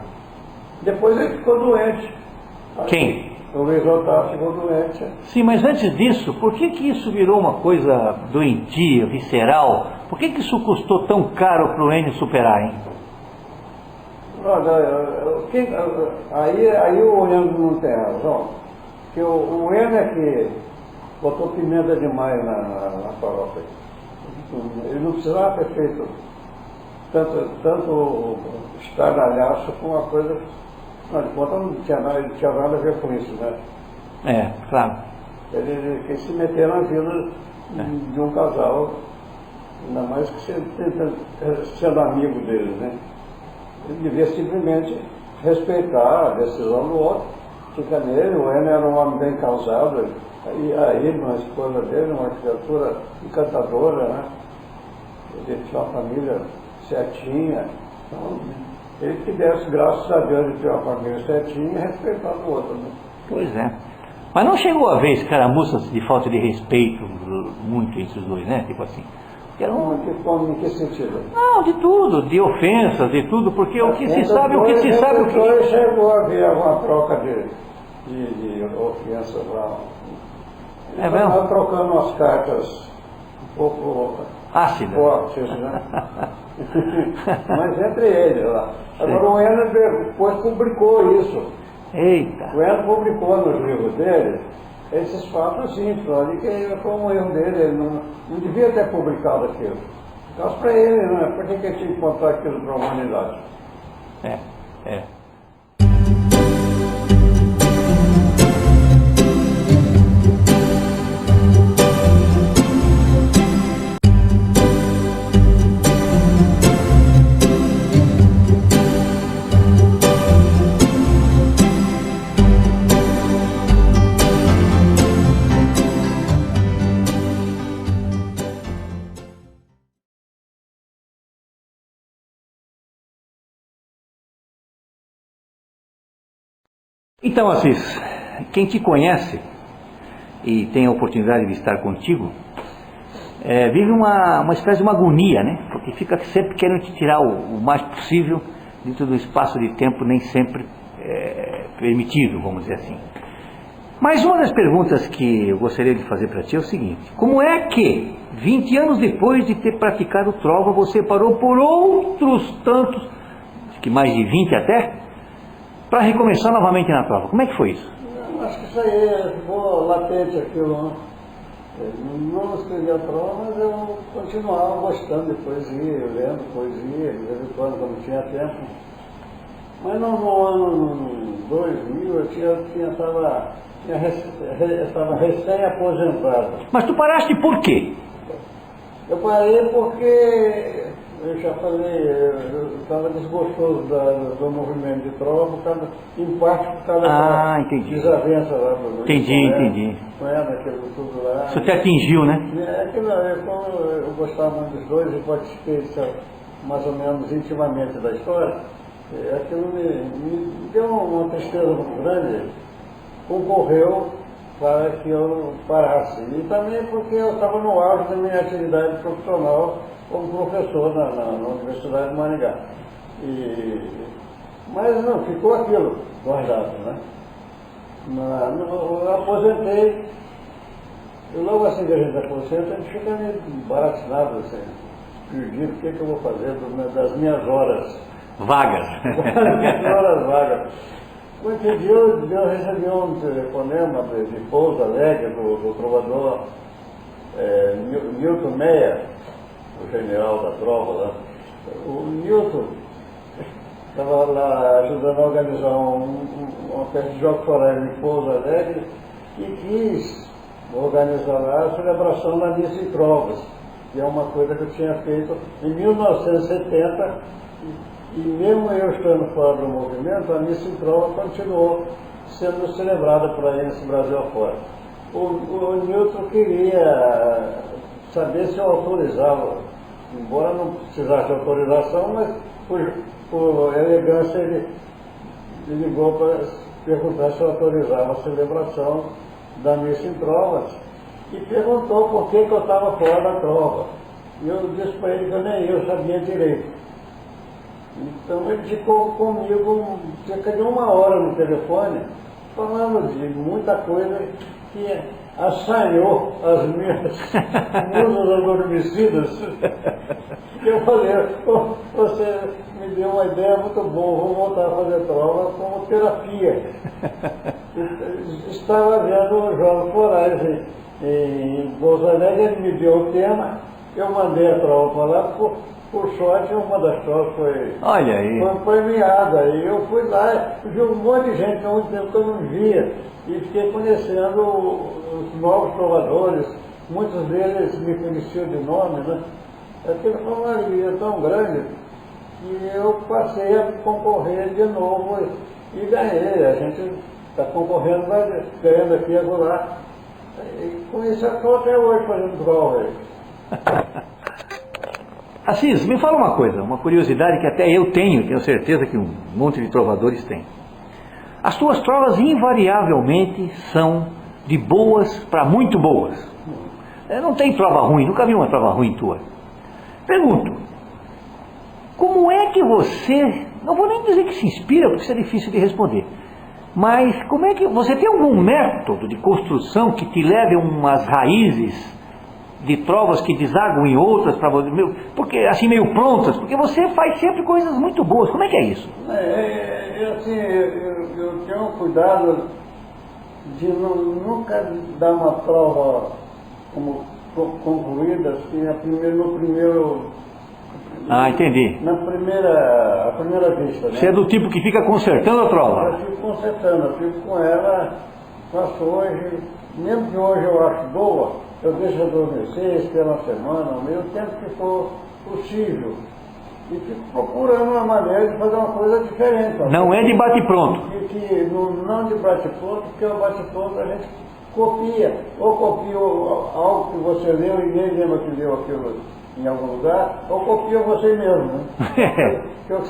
Depois ele ficou doente. Quem? O Luiz Otávio ficou doente. Sim, mas antes disso, por que isso virou uma coisa doentia, visceral? Por que isso custou tão caro para o Enio superar, hein? Olha, aí o Enio não tem razão. Que o Enio é que botou pimenta demais na farofa. Ele não precisava ter feito tanto estardalhaço com uma coisa. Não, de conta não tinha nada a ver com isso, né? Claro. Ele quis se meter na vida de um casal, ainda mais que sendo amigo deles, né? Ele devia simplesmente respeitar a decisão do outro, fica nele. O Enio era um homem bem casado, e a irmã, a esposa dele, uma criatura encantadora, né? Ele tinha uma família certinha. Então, ele que desse, graças a Deus, de ter uma família certinha e respeitar o outro, né? Pois é. Mas não chegou a ver escaramuças de falta de respeito muito entre os dois, né? Tipo assim, Em que sentido? Não, de tudo, de ofensas, de tudo, porque o que se sabe, o que se sabe, o que... Chegou a haver uma troca de ofensas lá. É mesmo? Nós trocando umas cartas um pouco ácidas, fortes, né? Mas entre eles lá. Agora o Enio depois publicou isso. Eita! O Enio publicou nos livros dele esses fatos simples, ali que foi um erro dele, ele não devia ter publicado aquilo. Então para ele, né? Por que ele tinha que contar aquilo para a humanidade? É. Então, Assis, quem te conhece e tem a oportunidade de estar contigo, vive uma espécie de uma agonia, né? Porque fica sempre querendo te tirar o mais possível dentro do espaço de tempo nem sempre permitido, vamos dizer assim. Mas uma das perguntas que eu gostaria de fazer para ti é o seguinte: como é que, 20 anos depois de ter praticado trova, você parou por outros tantos, acho que mais de 20 até, para recomeçar novamente na prova? Como é que foi isso? Acho que isso aí ficou latente aquilo, né? Não escrevi a prova, mas eu continuava gostando de poesia, lendo poesia, de vez em quando tinha tempo. Mas no ano 2000 eu estava recém-aposentado. Mas tu paraste por quê? Eu parei porque, eu já falei, eu estava desgostoso do movimento de trova, em parte por causa da desavença lá do Entendi. Aquilo tudo lá. Isso te atingiu, né? Eu gostava muito dos dois e participei mais ou menos intimamente da história. Aquilo me deu uma tristeza muito grande, concorreu para que eu parasse. E também porque eu estava no auge da minha atividade profissional como professor na Universidade de Maringá. Mas não, ficou aquilo guardado, né? Eu aposentei, e logo assim que a gente aposenta, a gente fica meio baratinado, assim, perdido, o que eu vou fazer das minhas horas vagas. horas vagas. Um dia eu recebi um telefonema de Pouso Alegre, do trovador Newton Meyer, o general da trova lá. O Newton estava lá ajudando a organizar uma festa de jogos florais em Pouso Alegre e quis organizar lá a celebração da missa em trovas, que é uma coisa que eu tinha feito em 1970. E mesmo eu estando fora do movimento, a missa em trova continuou sendo celebrada por aí nesse Brasil afora. O Newton queria saber se eu autorizava, embora não precisasse de autorização, mas por elegância ele ligou para perguntar se eu autorizava a celebração da missa em trovas e perguntou por que eu estava fora da trova. E eu disse para ele que nem eu sabia direito. Então ele ficou comigo cerca de 1 hora no telefone, falando de muita coisa que assanhou as minhas musas adormecidas. Eu falei, você me deu uma ideia muito boa, vou voltar a fazer prova como terapia. Estava vendo os Jogos Florais em Pouso Alegre, ele me deu o tema, eu mandei a prova para lá, por sorte, uma das provas foi premiada. E eu fui lá, vi um monte de gente há muito tempo que eu não via, e fiquei conhecendo os novos trovadores, muitos deles me conheciam de nome, né? Aquilo foi uma alegria tão grande que eu passei a concorrer de novo e ganhei. A gente está concorrendo, vai ganhando aqui e acolá. E com isso eu estou até hoje fazendo prova aí. Assis, me fala uma coisa, uma curiosidade que até eu tenho certeza que um monte de trovadores tem. As tuas trovas invariavelmente são de boas para muito boas. Não tem trova ruim, nunca vi uma trova ruim tua. Pergunto, como é que você, não vou nem dizer que se inspira, porque isso é difícil de responder, mas como é que, você tem algum método de construção que te leve a umas raízes de trovas que desaguam em outras, para você, porque assim meio prontas, porque você faz sempre coisas muito boas, como é que é isso? Eu tenho cuidado de nunca dar uma prova como concluída assim, no primeiro... Ah, entendi. A primeira vista, né? Você é do tipo que fica consertando a prova? Eu fico consertando, eu fico com ela, faço hoje, mesmo que hoje eu acho boa, eu deixo adormecer, espero uma semana, o tempo que for possível. E fico procurando uma maneira de fazer uma coisa diferente. Não é de bate-pronto. Não de bate-pronto, porque o bate-pronto a gente copia. Ou copia algo que você leu e ninguém lembra que leu aquilo em algum lugar, ou copia você mesmo. Né? Que eu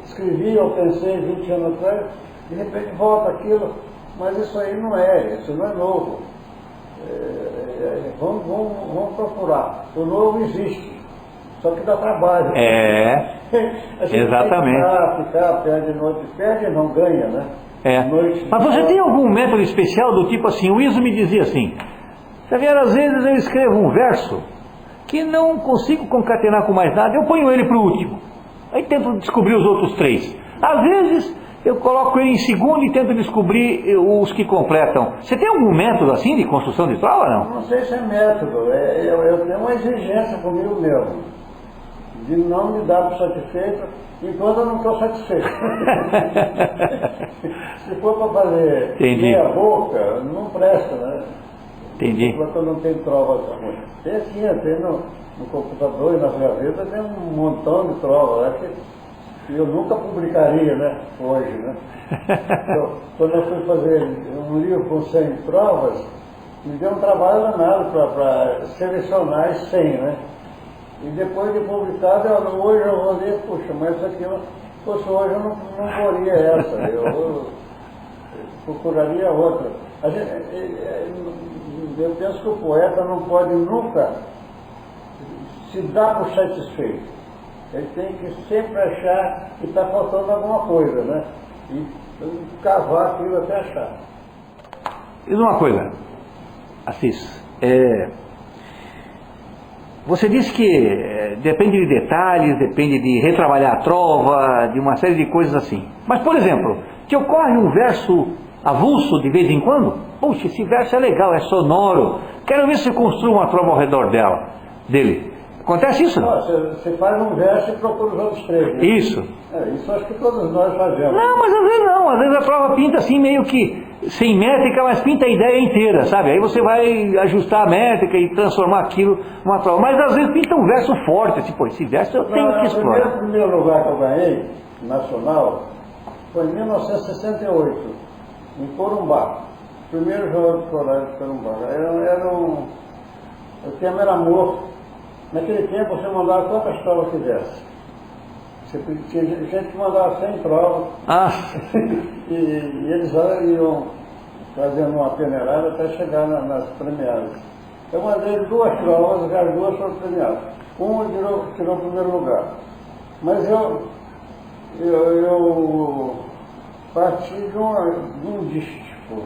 escrevi, eu pensei 20 anos atrás, de repente volta aquilo, mas isso aí não isso não é novo. Vamos procurar. O novo existe. Só que dá trabalho. Exatamente. Ficar, perde não, ganha, né? Mas você tem algum método especial do tipo assim, o Iso me dizia assim, Xavier, às vezes eu escrevo um verso que não consigo concatenar com mais nada, eu ponho ele para o último. Aí tento descobrir os outros 3. Às vezes eu coloco ele em segundo e tento descobrir os que completam. Você tem algum método assim de construção de trova, não? Não sei se é método, eu tenho uma exigência comigo mesmo, de não me dar por satisfeito enquanto eu não estou satisfeito. Se for para fazer meia boca, não presta, né? Entendi. Enquanto eu não tenho trovas ruins. Tem sim, tem no computador e nas gavetas tem um montão de trovas, que eu nunca publicaria, né? Hoje, né? Então, quando eu fui fazer um livro com 100 trovas, me deu um trabalho danado para selecionar as 100, né? E depois de publicado, hoje eu vou ler, puxa, mas isso aqui, se fosse hoje eu não poria essa, eu procuraria outra. Eu penso que o poeta não pode nunca se dar por satisfeito. Ele tem que sempre achar que está faltando alguma coisa, né? E cavar aquilo até achar. Diz uma coisa, Assis, você disse que depende de detalhes, depende de retrabalhar a trova, de uma série de coisas assim. Mas, por exemplo, te ocorre um verso avulso de vez em quando? Puxa, esse verso é legal, é sonoro. Quero ver se construo uma trova ao redor dele. Acontece isso? Você faz um verso e procura os outros 3. Né? Isso. Isso acho que todos nós fazemos. Não, mas às vezes não. Às vezes a prova pinta assim meio que sem métrica, mas pinta a ideia inteira, sabe? Aí você vai ajustar a métrica e transformar aquilo numa prova. Mas às vezes pinta um verso forte, assim, pô, esse verso eu tenho que explorar. O primeiro lugar que eu ganhei, nacional, foi em 1968, em Corumbá. Primeiro jogo de colégio de Corumbá. O tema era amor. Naquele tempo você mandava quantas provas quisesse. Tinha gente que mandava 100 provas. E eles iam fazendo uma peneirada até chegar nas premiadas. Eu mandei 2 provas, as 2 foram premiadas. Uma tirou o primeiro lugar. Mas eu parti de um dístico.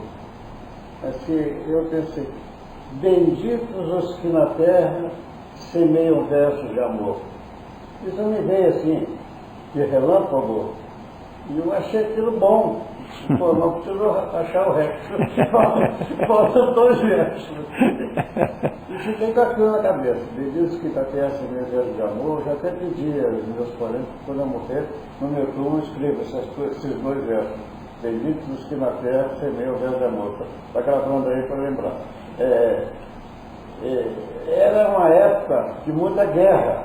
Assim, eu pensei, benditos os que na terra semeiam versos de amor. Isso me veio assim, de relâmpago, e eu achei aquilo bom. Pô, não preciso achar o resto. Faltam 2 versos. E fiquei com aquilo na cabeça. Benditos que na terra semeiam versos de amor, eu já até pedi aos meus parentes, quando eu morrer, no meu turno, escreva esses 2 versos. Benditos os que na terra semeiam versos de amor. Está gravando aí para lembrar. Era uma época de muita guerra,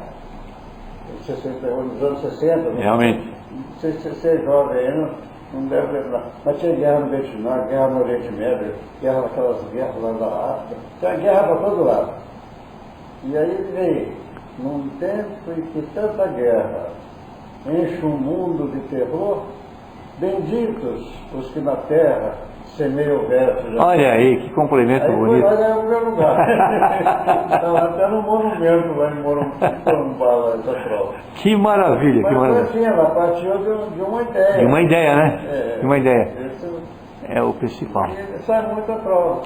nos anos 60. Realmente. Você é jovem aí, não deve lembrar. Mas tinha guerra no Vietnã, guerra no Oriente Médio, guerra naquelas guerras lá da África. Tinha guerra para todo lado. E aí veio, num tempo em que tanta guerra enche um mundo de terror, benditos os que na terra semeia o verso. Já. Olha aí, que complemento Aí bonito. foi lá ganhar o primeiro lugar. Estava até no monumento lá em Morumbá, essa prova. Que maravilha, que Mas foi maravilha. assim, ela partiu de uma ideia. De uma ideia, né? É, De uma ideia. Esse, É o principal. e sai muita prova.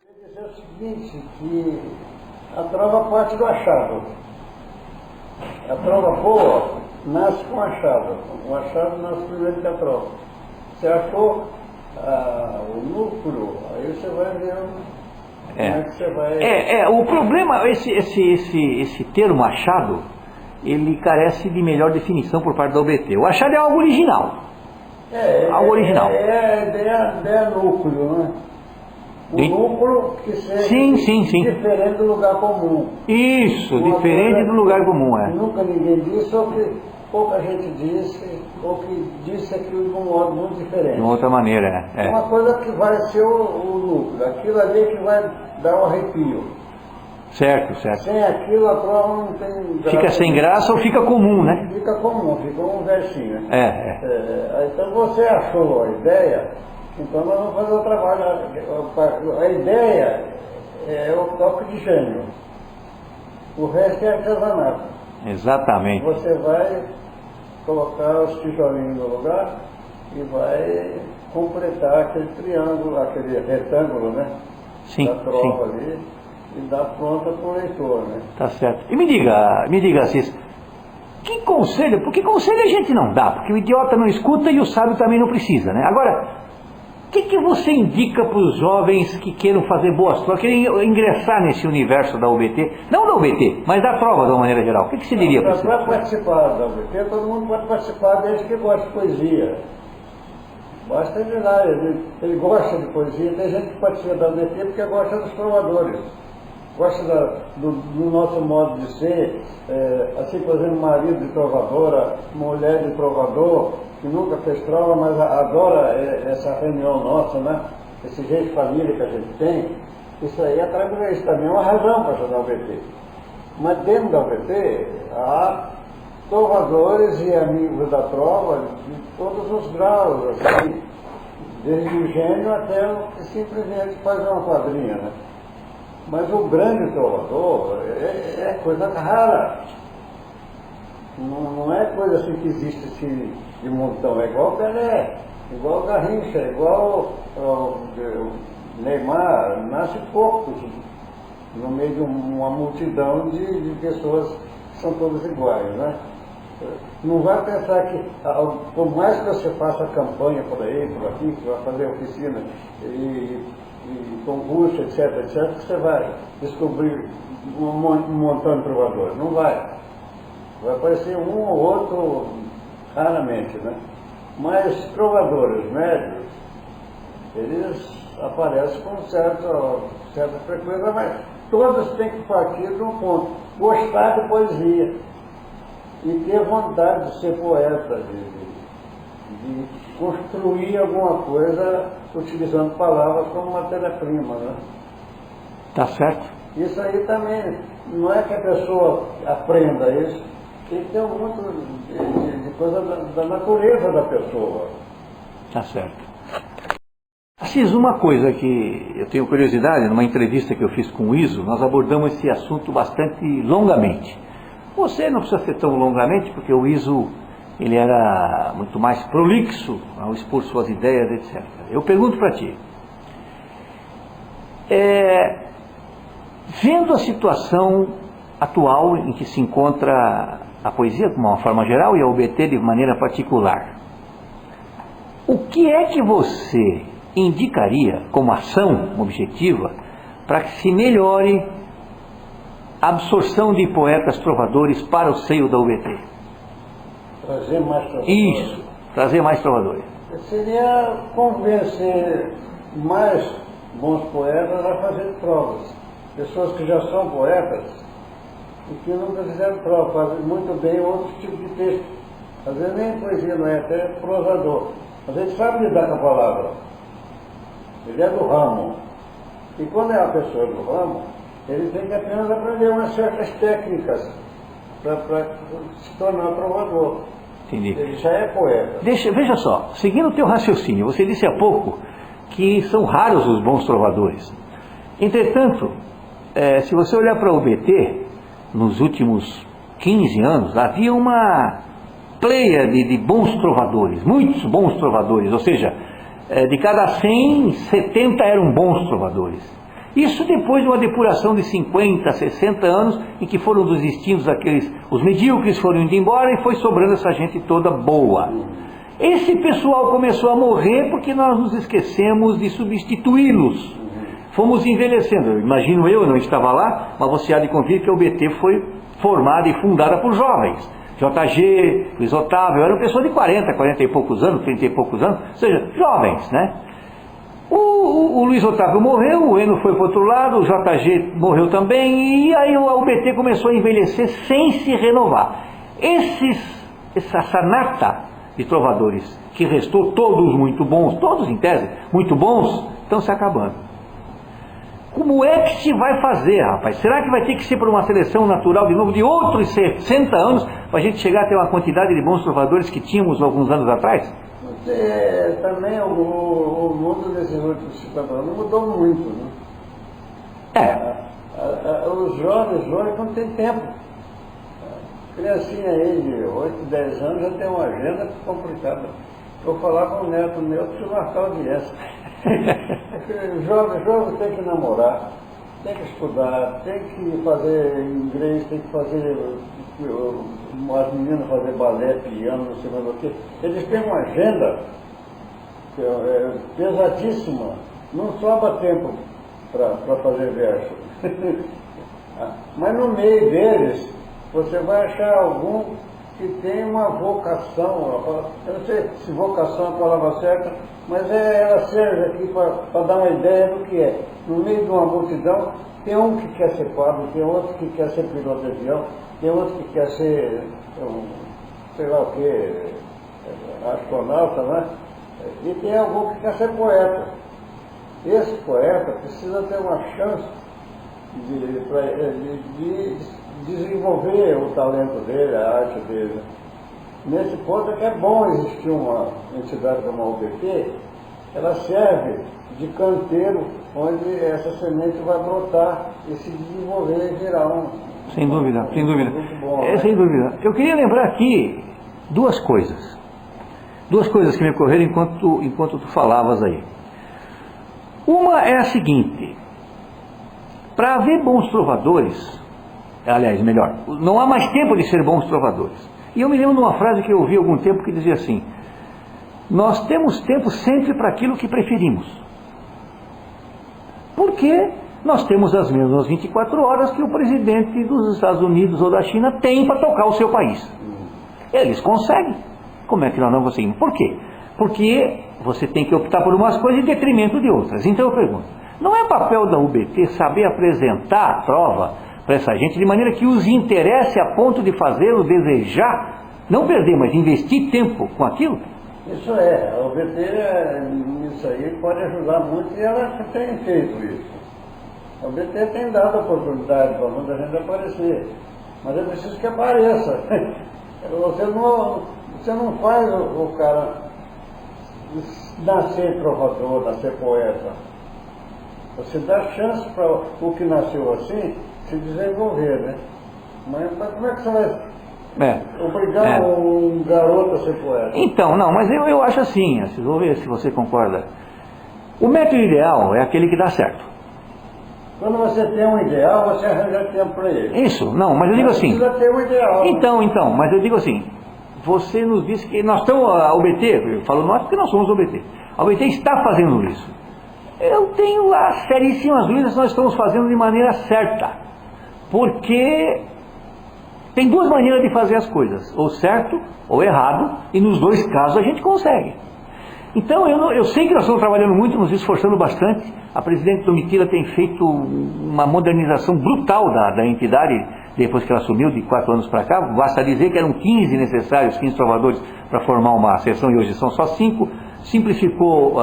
Quer dizer o seguinte, que a prova parte do achado. A prova boa nasce com o achado. O achado nasce primeiro que a prova. Você achou o núcleo, aí você vai ver como é que você vai... O problema, esse termo achado, ele carece de melhor definição por parte da UBT. O achado é algo original. Algo original. É a ideia núcleo, né? O núcleo que seja diferente do lugar comum. Isso, Uma diferente coisa do lugar comum, que nunca ninguém disse, ou que pouca gente disse, ou que disse aquilo de um modo muito diferente. De uma outra maneira, Uma coisa que vai ser o núcleo, aquilo ali é que vai dar um arrepio. Certo, certo. Sem aquilo a prova não tem graça. Fica sem graça ou fica comum, né? Fica comum, fica um versinho. Então você achou a ideia, então nós vamos fazer o trabalho. A ideia é o toque de gênio. O resto é artesanato. Exatamente. Você vai colocar os tijolinhos no lugar e vai completar aquele triângulo, aquele retângulo, né? Sim, da prova ali e dar pronta para o leitor, né? Tá certo. E me diga, Assis, que conselho? Porque conselho a gente não dá, porque o idiota não escuta e o sábio também não precisa, né? Agora, o que você indica para os jovens que queiram fazer boas provas, querem ingressar nesse universo da UBT, não da UBT, mas da prova de uma maneira geral? O que você diria para você? Para participar da UBT, todo mundo pode participar desde que gosta de poesia. Basta ele lá, ele gosta de poesia. Tem gente que participa da UBT porque gosta dos trovadores, gosta do nosso modo de ser, assim, por exemplo, marido de trovadora, mulher de trovador, que nunca fez prova, mas adora essa reunião nossa, né? Esse jeito de família que a gente tem. Isso aí atrai isso também, é uma razão para ajudar a UBT. Mas dentro da UBT há trovadores e amigos da trova de todos os graus, assim, desde o gênio até o que simplesmente faz uma quadrinha, né? Mas o grande trovador é coisa rara. Não é coisa assim que existe assim, de montão. É igual o Pelé, igual o Garrincha, igual o Neymar. Nasce poucos no meio de uma multidão de pessoas que são todas iguais, né? Não vai pensar que, por mais que você faça campanha por aí, por aqui, que vai fazer oficina e concurso, etc., que você vai descobrir um montão de trovadores. Não vai. Vai aparecer um ou outro raramente, né? Mas trovadores médios, eles aparecem com certa frequência, mas todos têm que partir de um ponto. Gostar de poesia e ter vontade de ser poeta, de construir alguma coisa utilizando palavras como matéria-prima, né? Tá certo. Isso aí também, não é que a pessoa aprenda isso, tem que ter muito de coisa da natureza da pessoa. Tá certo. Assis, uma coisa que eu tenho curiosidade, numa entrevista que eu fiz com o Iso, nós abordamos esse assunto bastante longamente. Você não precisa ser tão longamente, porque o Iso, ele era muito mais prolixo ao expor suas ideias, etc. Eu pergunto para ti, vendo a situação atual em que se encontra a poesia de uma forma geral e a UBT de maneira particular, o que é que você indicaria como ação objetiva para que se melhore a absorção de poetas trovadores para o seio da UBT? Trazer mais trovadores. Isso, trazer mais trovadores. Seria convencer mais bons poetas a fazer trovas. Pessoas que já são poetas e que nunca fizeram prova, fazem muito bem outros tipos de texto. Às vezes nem poesia não é, até prosador. Mas ele sabe lidar com a palavra. Ele é do ramo. E quando é uma pessoa do ramo, ele tem que apenas aprender umas certas técnicas para se tornar trovador. Entendi. Ele já é poeta. Veja só, seguindo o teu raciocínio, você disse há pouco que são raros os bons trovadores. Entretanto, se você olhar para o BT, nos últimos 15 anos, havia uma pleia de bons trovadores, muitos bons trovadores, ou seja, de cada 100, 70 eram bons trovadores. Isso depois de uma depuração de 50, 60 anos, em que foram desistindo os medíocres foram indo embora e foi sobrando essa gente toda boa. Esse pessoal começou a morrer porque nós nos esquecemos de substituí-los. Fomos envelhecendo. Imagino eu não estava lá, mas você há de convir que a UBT foi formada e fundada por jovens. JG, Luiz Otávio, eram pessoas de 40, 40 e poucos anos, 30 e poucos anos, ou seja, jovens, né? O Luiz Otávio morreu, o Eno foi para o outro lado, o JG morreu também, e aí a UBT começou a envelhecer sem se renovar. Essa nata de trovadores que restou, todos muito bons, todos em tese, muito bons, estão se acabando. Como é que se vai fazer, rapaz? Será que vai ter que ser por uma seleção natural de novo de outros 60 anos para a gente chegar a ter uma quantidade de bons trovadores que tínhamos alguns anos atrás? Também o mundo desses últimos 50 anos mudou muito, né? Os jovens hoje não têm tempo. Criancinha aí de 8, 10 anos já tem uma agenda complicada. Eu falar com o neto meu, preciso marcar audiência. Jovem tem que namorar, tem que estudar, tem que fazer inglês, tem que fazer as meninas fazer balé, piano, não sei mais o quê. Eles têm uma agenda pesadíssima, não sobra tempo para fazer verso. Mas no meio deles, você vai achar algum que tem uma vocação, eu não sei se vocação é a palavra certa, mas ela serve aqui para dar uma ideia do que é. No meio de uma multidão, tem um que quer ser padre, tem outro que quer ser piloto de avião, tem outro que quer ser, sei lá o que, astronauta, né? E tem algum que quer ser poeta. Esse poeta precisa ter uma chance de desenvolver o talento dele, a arte dele. Nesse ponto é que é bom existir uma entidade como a UBT, ela serve de canteiro onde essa semente vai brotar e se desenvolver e virar um... Sem dúvida, sem dúvida. Muito bom, sem dúvida. Eu queria lembrar aqui duas coisas. Duas coisas que me ocorreram enquanto tu falavas aí. Uma é a seguinte: para haver bons trovadores, aliás, melhor, não há mais tempo de ser bons trovadores. E eu me lembro de uma frase que eu ouvi há algum tempo que dizia assim: nós temos tempo sempre para aquilo que preferimos. Porque nós temos as mesmas 24 horas que o presidente dos Estados Unidos ou da China tem para tocar o seu país. Eles conseguem. Como é que nós não conseguimos? Por quê? Porque você tem que optar por umas coisas em detrimento de outras. Então eu pergunto, não é papel da UBT saber apresentar a prova para essa gente de maneira que os interesse a ponto de fazê-lo desejar, não perder, mas investir tempo com aquilo? Isso é, a UBT nisso aí pode ajudar muito e ela tem feito isso. A UBT tem dado oportunidade para muita gente aparecer, mas é preciso que apareça. Você não faz o cara nascer trovador, nascer poeta. Você dá chance para o que nasceu assim se desenvolver, né? Mas como é que você vai obrigar um garoto a ser poeta? Então, não, mas eu acho assim, vou ver se você concorda. O método ideal é aquele que dá certo. Quando você tem um ideal, você arranja tempo para ele. Isso, não, mas eu digo assim... Precisa ter um ideal. Então, mas eu digo assim, você nos disse que nós estamos, a UBT, eu falo nós porque nós somos a UBT. A UBT está fazendo isso. Eu tenho as seríssimas dúvidas se nós estamos fazendo de maneira certa. Porque Tem duas maneiras de fazer as coisas, ou certo ou errado, e nos dois casos a gente consegue. Então eu sei que nós estamos trabalhando muito, nos esforçando bastante. A presidente Domitila tem feito uma modernização brutal da entidade, depois que ela assumiu, de 4 anos para cá. Basta dizer que eram 15 necessários, 15 trovadores para formar uma seção, e hoje são só 5. Simplificou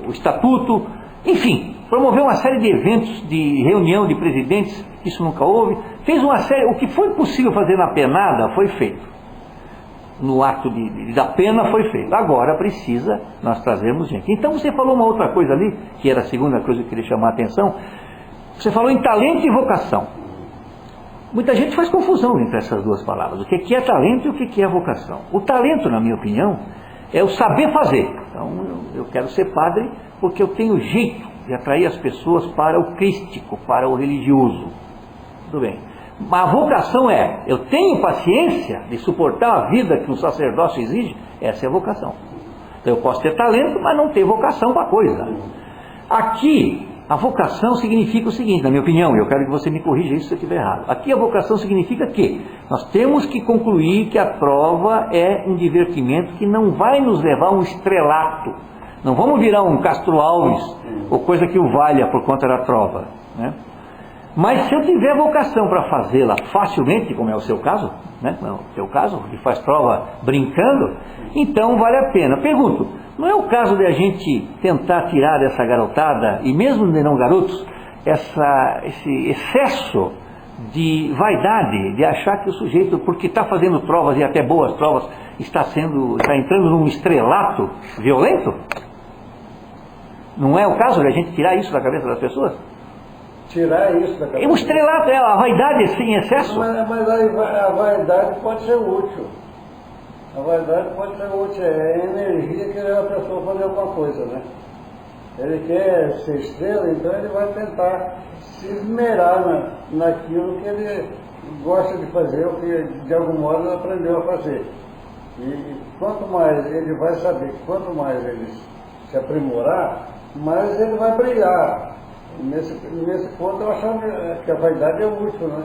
o estatuto, enfim, promoveu uma série de eventos, de reunião de presidentes, isso nunca houve. Fez uma série, o que foi possível fazer na penada foi feito. No ato da pena foi feito. Agora precisa nós trazermos gente. Então você falou uma outra coisa ali, que era a segunda coisa que eu queria chamar a atenção. Você falou em talento e vocação. Muita gente faz confusão entre essas duas palavras. O que é talento e o que é vocação? O talento, na minha opinião, é o saber fazer. Então eu quero ser padre porque eu tenho jeito de atrair as pessoas para o crístico, para o religioso. Tudo bem. Mas a vocação é, eu tenho paciência de suportar a vida que um sacerdócio exige, essa é a vocação. Então eu posso ter talento, mas não ter vocação para a coisa. Aqui, a vocação significa o seguinte, na minha opinião, eu quero que você me corrija isso se eu estiver errado. Aqui a vocação significa que nós temos que concluir que a prova é um divertimento que não vai nos levar a um estrelato. Não vamos virar um Castro Alves, ou coisa que o valha por conta da prova, né? Mas se eu tiver vocação para fazê-la facilmente, como é o seu caso, né? O seu caso, que faz prova brincando, então vale a pena. Pergunto, não é o caso de a gente tentar tirar dessa garotada, e mesmo de não garotos, esse excesso de vaidade, de achar que o sujeito, porque está fazendo provas, e até boas provas, está entrando num estrelato violento? Não é o caso de a gente tirar isso da cabeça das pessoas? Tirar isso da cabeça. O estrelato é a vaidade em excesso. Mas a vaidade pode ser útil. A vaidade pode ser útil. É a energia que leva a pessoa a fazer alguma coisa, né? Ele quer ser estrela, então ele vai tentar se esmerar naquilo que ele gosta de fazer, ou que de algum modo ele aprendeu a fazer. E quanto mais ele vai saber, que quanto mais ele se aprimorar, mais ele vai brilhar. Nesse ponto eu acho que a vaidade é útil, né?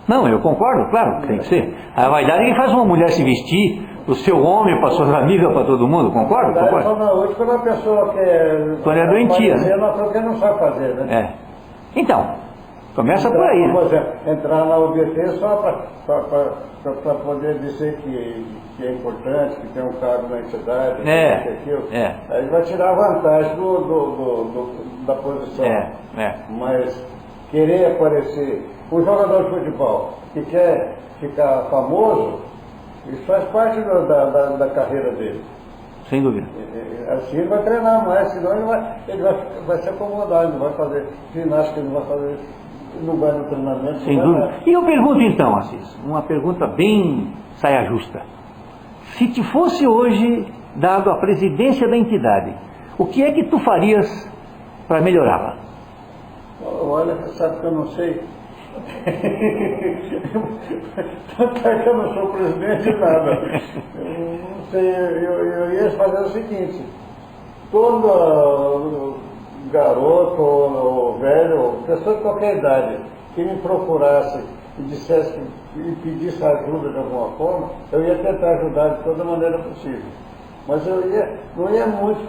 Não, eu concordo, claro, tem que ser. A vaidade é que faz uma mulher se vestir, o seu homem para suas amigas, para todo mundo, concordo? A vaidade só não é útil quando a pessoa quer... Quando é doentia, né? Porque não sabe fazer, né? É. Então, começa por aí, né? Por exemplo, entrar na UBT só para poder dizer que é importante, que tem um cargo na entidade, que aquilo. Aí vai tirar vantagem da posição. Mas querer aparecer, um jogador de futebol que quer ficar famoso, isso faz parte da carreira dele. Sem dúvida. Assim ele vai treinar mais, senão ele vai se acomodar, ele não vai fazer ginástica, ele não vai fazer, não vai no treinamento. Sem dúvida. E eu pergunto então, Assis, uma pergunta bem saia justa. Se te fosse hoje dado a presidência da entidade, o que é que tu farias para melhorá-la? Olha, você sabe que eu não sei. Tanto é que eu não sou presidente de nada. Eu não sei, eu ia fazer o seguinte: todo garoto ou velho, pessoa de qualquer idade, que me procurasse e dissesse e pedisse ajuda de alguma forma, eu ia tentar ajudar de toda maneira possível. Mas não ia muito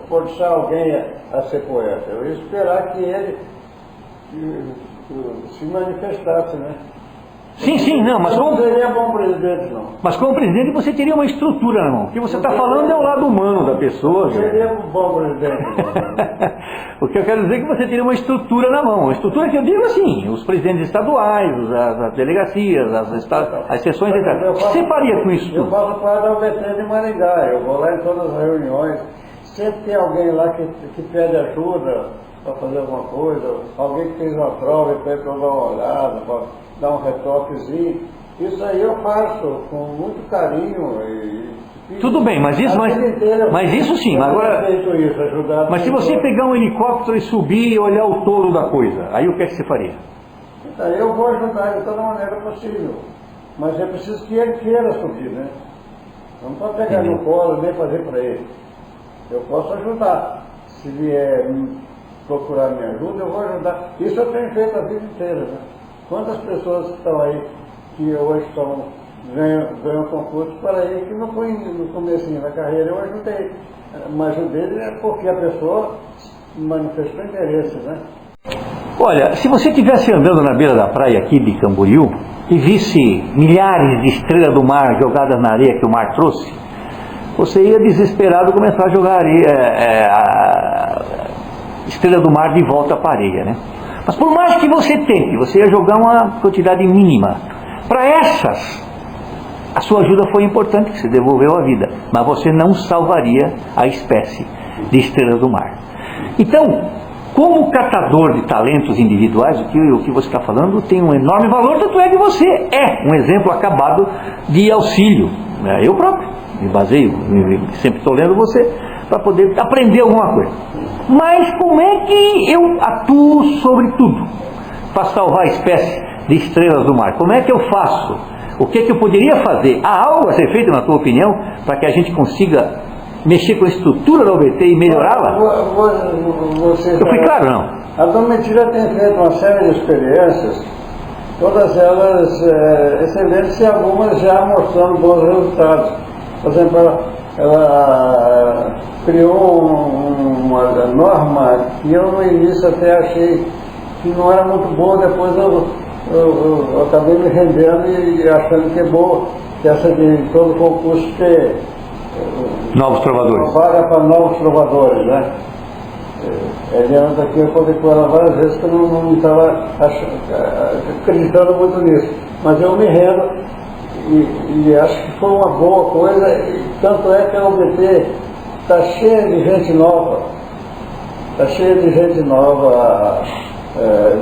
forçar alguém a ser poeta. Eu ia esperar que ele se manifestasse, né? Sim, não, mas não seria bom presidente, não. Mas como presidente você teria uma estrutura na mão. O que você está falando é o lado humano da pessoa. Não seria bom presidente. O que eu quero dizer é que você teria uma estrutura na mão. A estrutura que eu digo assim, os presidentes estaduais, as delegacias, as sessões, etc. O que você faria com isso? Eu faço parte da UBT de Maringá, eu vou lá em todas as reuniões, sempre tem alguém lá que pede ajuda para fazer alguma coisa, alguém que fez uma prova e pede para eu dar uma olhada, para dar um retoquezinho. Isso aí eu faço com muito carinho. Tudo bem, mas isso sim. Agora, mas se você pegar um helicóptero e subir e olhar o todo da coisa, aí o que é que você faria? Então, eu vou ajudar de toda maneira possível. Mas é preciso que ele queira subir, né? Não pode pegar no colo nem fazer para ele. Eu posso ajudar. Se vier procurar minha ajuda, eu vou ajudar. Isso eu tenho feito a vida inteira, né? Quantas pessoas que estão aí, que hoje ganham concurso para aí, que não foi no comecinho da carreira, eu ajudei. Mas ajudei porque a pessoa manifestou interesse, né? Olha, se você estivesse andando na beira da praia aqui de Camboriú e visse milhares de estrelas do mar jogadas na areia que o mar trouxe, você ia desesperado começar a jogar a estrela do mar de volta para a areia, né? Mas por mais que você tente, você ia jogar uma quantidade mínima. Para essas, a sua ajuda foi importante, que você devolveu a vida, mas você não salvaria a espécie de estrelas do mar. Então, como catador de talentos individuais, o que você está falando tem um enorme valor, tanto é que você é um exemplo acabado de auxílio. Eu próprio me baseio, sempre estou lendo você, para poder aprender alguma coisa. Mas como é que eu atuo sobre tudo para salvar a espécie de estrelas do mar? Como é que eu faço? O que eu poderia fazer? Há algo a ser feito, na tua opinião, para que a gente consiga mexer com a estrutura da UBT e melhorá-la? Eu fui claro, não? A Domitila tem feito uma série de experiências, todas elas excelentes e algumas já mostrando bons resultados. Por exemplo, ela criou uma norma que eu no início até achei que não era muito boa, depois eu acabei me rendendo e achando que é boa, que essa de todo concurso ter novos trovadores. Vaga para novos trovadores, né? Eliana aqui eu falei com ela várias vezes que eu não estava acreditando muito nisso, mas eu me rendo e acho que foi uma boa coisa, e tanto é que a UBT está cheia de gente nova,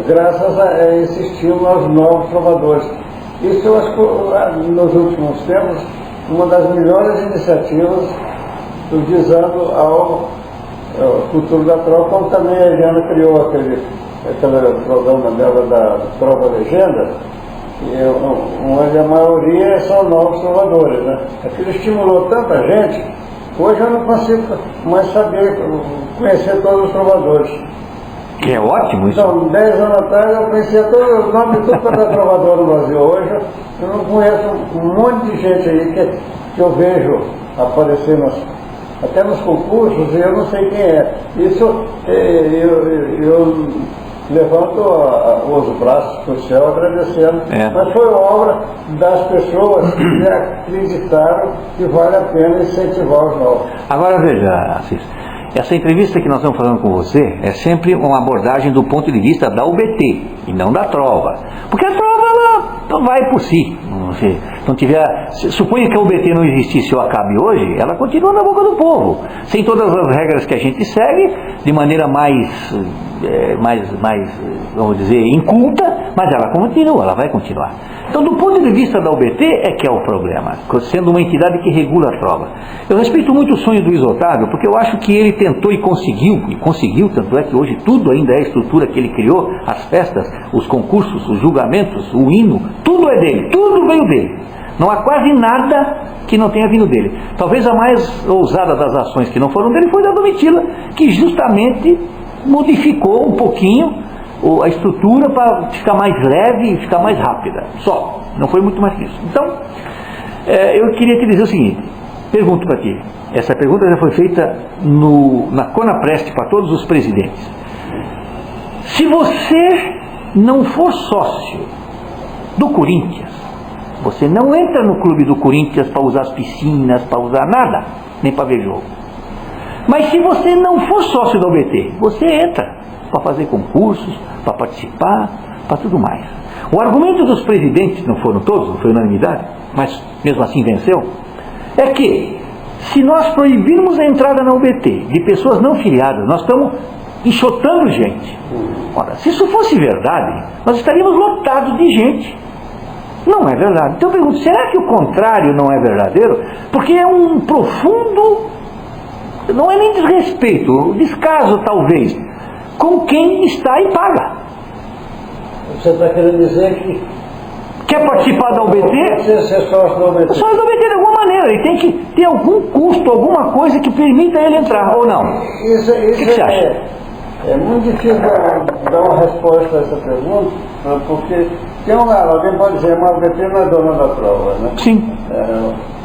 graças a esse estímulo aos novos trovadores. Isso eu acho que nos últimos tempos uma das melhores iniciativas visando ao futuro da trova, como também a Eliana criou aquele programa dela da Trova Legenda, onde a maioria são novos trovadores, né? Aquilo estimulou tanta gente, hoje eu não consigo mais saber, conhecer todos os trovadores. Que é ótimo isso. Então, 10 anos atrás eu conhecia todos os nomes de tudo quanto é trovador no Brasil. Hoje eu não conheço um monte de gente aí que eu vejo aparecer até nos concursos e eu não sei quem é. Isso eu levanto os braços para o céu agradecendo. Mas foi obra das pessoas que acreditaram que vale a pena incentivar os novos. Agora veja, Assis, essa entrevista que nós estamos falando com você é sempre uma abordagem do ponto de vista da UBT e não da trova. Porque a trova ela vai por si. Não tiver, suponha que a UBT não existisse ou acabe hoje, ela continua na boca do povo, sem todas as regras que a gente segue, de maneira mais vamos dizer, inculta, mas ela continua, ela vai continuar. Então, do ponto de vista da UBT é que é o problema, sendo uma entidade que regula a prova. Eu respeito muito o sonho do Luiz Otávio, porque eu acho que ele tentou e conseguiu, tanto é que hoje tudo ainda é a estrutura que ele criou, as festas, os concursos, os julgamentos, o hino, tudo é dele, tudo veio dele. Não há quase nada que não tenha vindo dele. Talvez a mais ousada das ações que não foram dele foi da Domitila, que justamente modificou um pouquinho a estrutura para ficar mais leve e ficar mais rápida. Só, não foi muito mais que isso. Então, eu queria te dizer o seguinte, pergunto para ti, essa pergunta já foi feita na Conaprest para todos os presidentes. Se você não for sócio do Corinthians, você não entra no clube do Corinthians para usar as piscinas, para usar nada, nem para ver jogo. Mas se você não for sócio da UBT, você entra para fazer concursos, para participar, para tudo mais. O argumento dos presidentes, não foram todos, não foi unanimidade, mas mesmo assim venceu, é que se nós proibirmos a entrada na UBT de pessoas não filiadas, nós estamos enxotando gente. Ora, se isso fosse verdade, nós estaríamos lotados de gente. Não é verdade. Então eu pergunto, será que o contrário não é verdadeiro? Porque é um profundo, não é nem desrespeito, descaso talvez, com quem está e paga. Você está querendo dizer que quer participar da UBT? Você ser sócio da UBT. Sócio da UBT de alguma maneira, ele tem que ter algum custo, alguma coisa que permita ele entrar, ou não? O que você acha? É muito difícil dar uma resposta a essa pergunta, porque Alguém pode dizer, mas a UBT não é dona da prova, né? Sim.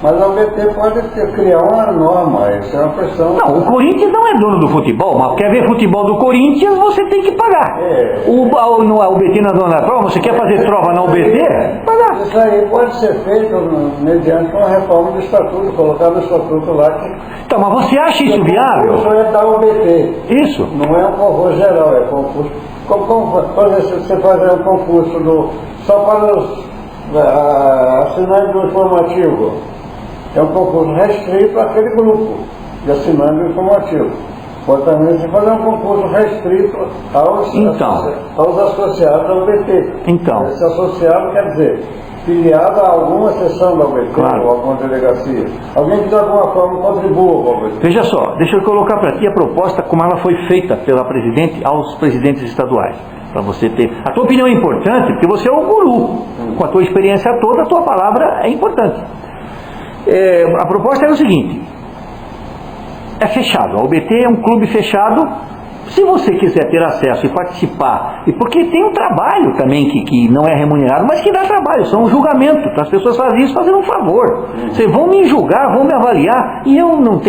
Mas a UBT pode criar uma norma, isso é uma questão... Não, o Corinthians não é dono do futebol, mas quer ver futebol do Corinthians, você tem que pagar. A UBT não é dona da prova, você quer fazer prova na UBT? Pagar. Isso aí pode ser feito mediante uma reforma do estatuto, colocar no estatuto lá que... Então, mas você acha isso viável? Isso é da UBT. Isso. Não é um concurso geral, é concurso... Por exemplo, você fazer um concurso só para os assinantes do informativo. É um concurso restrito àquele grupo de assinantes do informativo. Pode também você fazer um concurso restrito aos associados da UBT. Então. Esse associado quer dizer filiado a alguma seção da UBT, claro, ou alguma delegacia. Alguém que de alguma forma contribua com a UBT. Veja só, deixa eu colocar para ti a proposta como ela foi feita pela presidente aos presidentes estaduais. Para você ter. A tua opinião é importante, porque você é o guru. Com a tua experiência toda, a tua palavra é importante. A proposta é o seguinte: é fechado. A UBT é um clube fechado. Se você quiser ter acesso e participar, e porque tem um trabalho também que não é remunerado, mas que dá trabalho, são um julgamento. As pessoas fazem isso fazendo um favor. Vocês vão me julgar, vão me avaliar, e eu não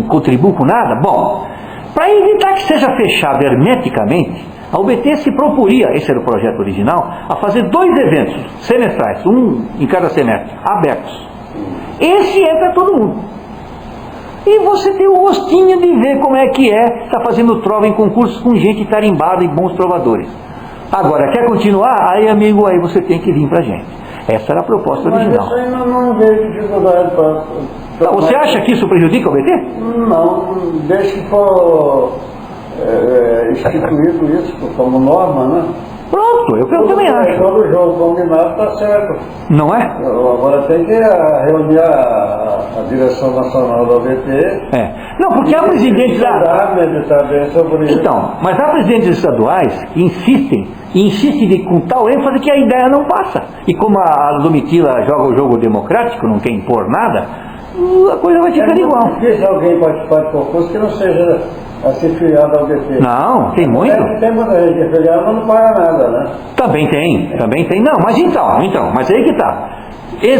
contribuo com nada. Bom, para evitar que seja fechado hermeticamente, a UBT se proporia, esse era o projeto original, a fazer 2 eventos semestrais, um em cada semestre, abertos. Esse entra todo mundo. E você tem o gostinho de ver como é que está fazendo prova em concursos com gente tarimbada e bons provadores. Agora, quer continuar? Aí, amigo, aí você tem que vir pra gente. Essa era a proposta original. Mas isso aí não vejo dificuldade para... Você acha que isso prejudica o BT? Não, desde que for instituído isso como norma, né? Pronto, eu também acho. Todo jogo combinado está certo. Não é? Agora tem que reunir a direção nacional da UBT. Não, porque há presidentes Então, mas há presidentes estaduais que insistem com tal ênfase que a ideia não passa. E como a Domitila joga o jogo democrático, não quer impor nada, a coisa vai ficar igual. Não existe alguém participar de concurso que não seja ser filiado ao UBT. Não, tem muito. Tem muita gente que é filiado, mas não paga nada, né? Também tem. Não, mas então, mas aí que tá.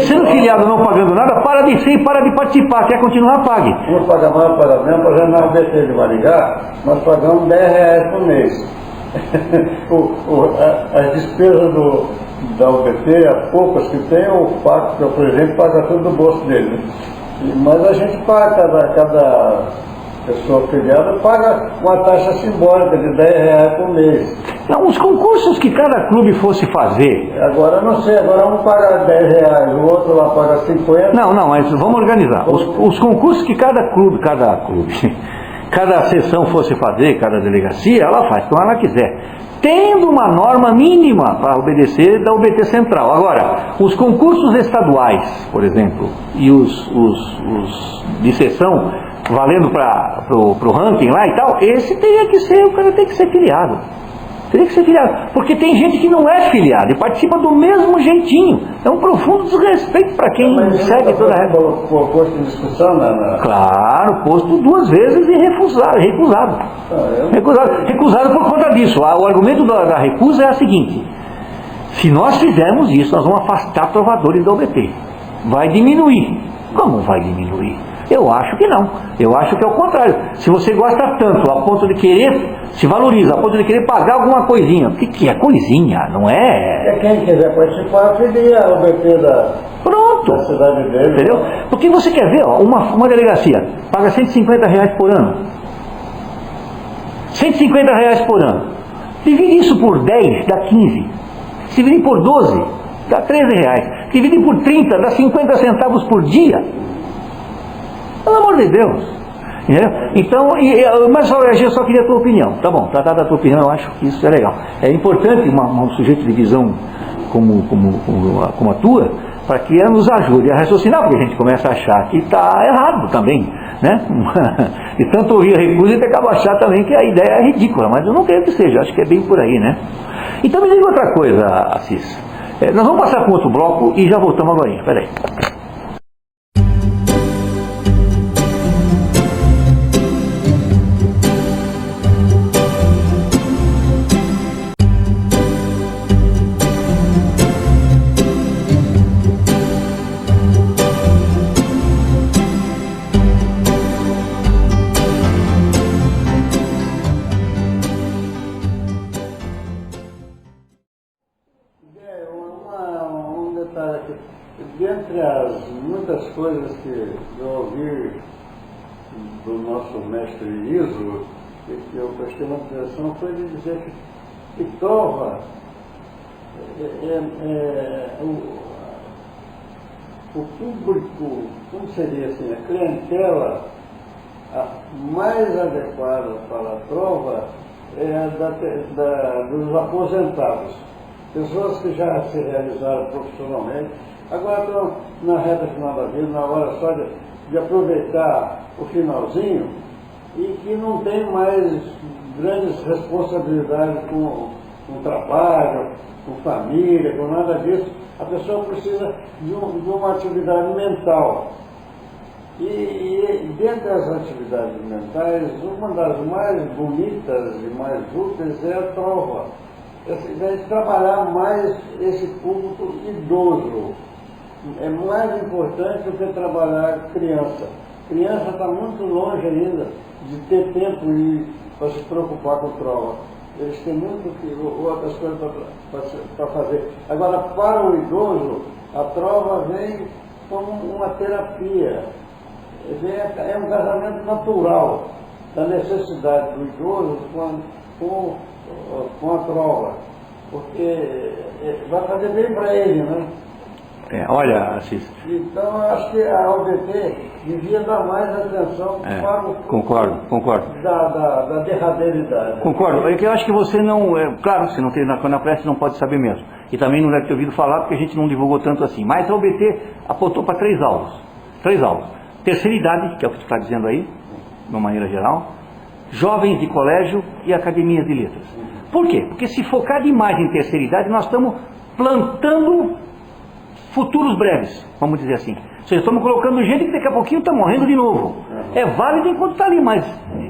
Sendo filiado não pagando nada, para de ser e para de participar. Quer continuar, pague. Uns pagam mais, pagam menos. Por exemplo, na UBT de Maringá, nós pagamos R$10 por mês. As despesas da UBT, as poucas que tem, o presidente paga tudo do bolso dele. Mas a gente paga, cada pessoa filiada paga uma taxa simbólica de R$10 por mês. Não, os concursos que cada clube fosse fazer. Agora não sei, agora um paga R$10, o outro lá paga 50. Não, mas vamos organizar. Os concursos que cada clube, cada seção fosse fazer, cada delegacia, ela faz como ela quiser. Tendo uma norma mínima para obedecer da UBT Central. Agora, os concursos estaduais, por exemplo, e os de seção, valendo para o ranking lá e tal, o cara tem que ser filiado. Teria que ser filiado. Porque tem gente que não é filiado e participa do mesmo jeitinho. É um profundo desrespeito para quem segue toda a regra. Posto em discussão, Claro, posto 2 vezes e recusado. Recusado por conta disso. O argumento da recusa é o seguinte: se nós fizermos isso, nós vamos afastar trovadores da UBT. Vai diminuir. Como vai diminuir? Eu acho que não. Eu acho que é o contrário. Se você gosta tanto a ponto de querer, se valoriza a ponto de querer pagar alguma coisinha. O que é coisinha? Não é? Quem quiser participar, filia o BP da cidade dele. Entendeu? Porque você quer ver, uma delegacia paga R$150 por ano. R$150 por ano. Divide isso por 10, dá 15. Se dividir por 12, dá R$13. Dividir por 30, dá 50 centavos por dia. Pelo amor de Deus. Então, mas eu só queria a tua opinião. Tá bom, tratada a tua opinião, eu acho que isso é legal. É importante um sujeito de visão como a tua, para que ela nos ajude a raciocinar, porque a gente começa a achar que está errado também, né? E tanto ouvir a recusa e acaba achar também que a ideia é ridícula, mas eu não creio que seja, acho que é bem por aí, né? Então me diga outra coisa, Assis. Nós vamos passar para outro bloco e já voltamos agora. Espera aí. muitas coisas que eu ouvi do nosso mestre Iso, e que eu prestei uma atenção, foi de dizer que prova o público, como seria assim, a clientela mais adequada para a prova é dos aposentados. Pessoas que já se realizaram profissionalmente, agora estão na reta final da vida, na hora só de aproveitar o finalzinho, e que não tem mais grandes responsabilidades com trabalho, com família, com nada disso. A pessoa precisa de uma atividade mental. E dentro das atividades mentais, uma das mais bonitas e mais úteis é a trova. É trabalhar mais esse público idoso. É mais importante do que trabalhar criança. Criança está muito longe ainda de ter tempo para se preocupar com trova. Eles têm outras coisas para fazer. Agora, para o idoso, a trova vem como uma terapia. É um casamento natural da necessidade do idoso com a trova. Porque vai fazer bem para ele, né? Olha, Assis. Então, eu acho que a OBT devia dar mais atenção para o concordo. Da derradeiridade. Concordo. É que eu acho que você não... claro, se não tem na prece, não pode saber mesmo. E também não deve ter ouvido falar, porque a gente não divulgou tanto assim. Mas a OBT apontou para 3 alvos. 3 alvos. Terceira idade, que é o que tu está dizendo aí, de uma maneira geral. Jovens de colégio e academias de letras. Por quê? Porque se focar demais em terceira idade, nós estamos plantando futuros breves, vamos dizer assim. Ou seja, estamos colocando gente que daqui a pouquinho está morrendo de novo. É válido enquanto está ali, mas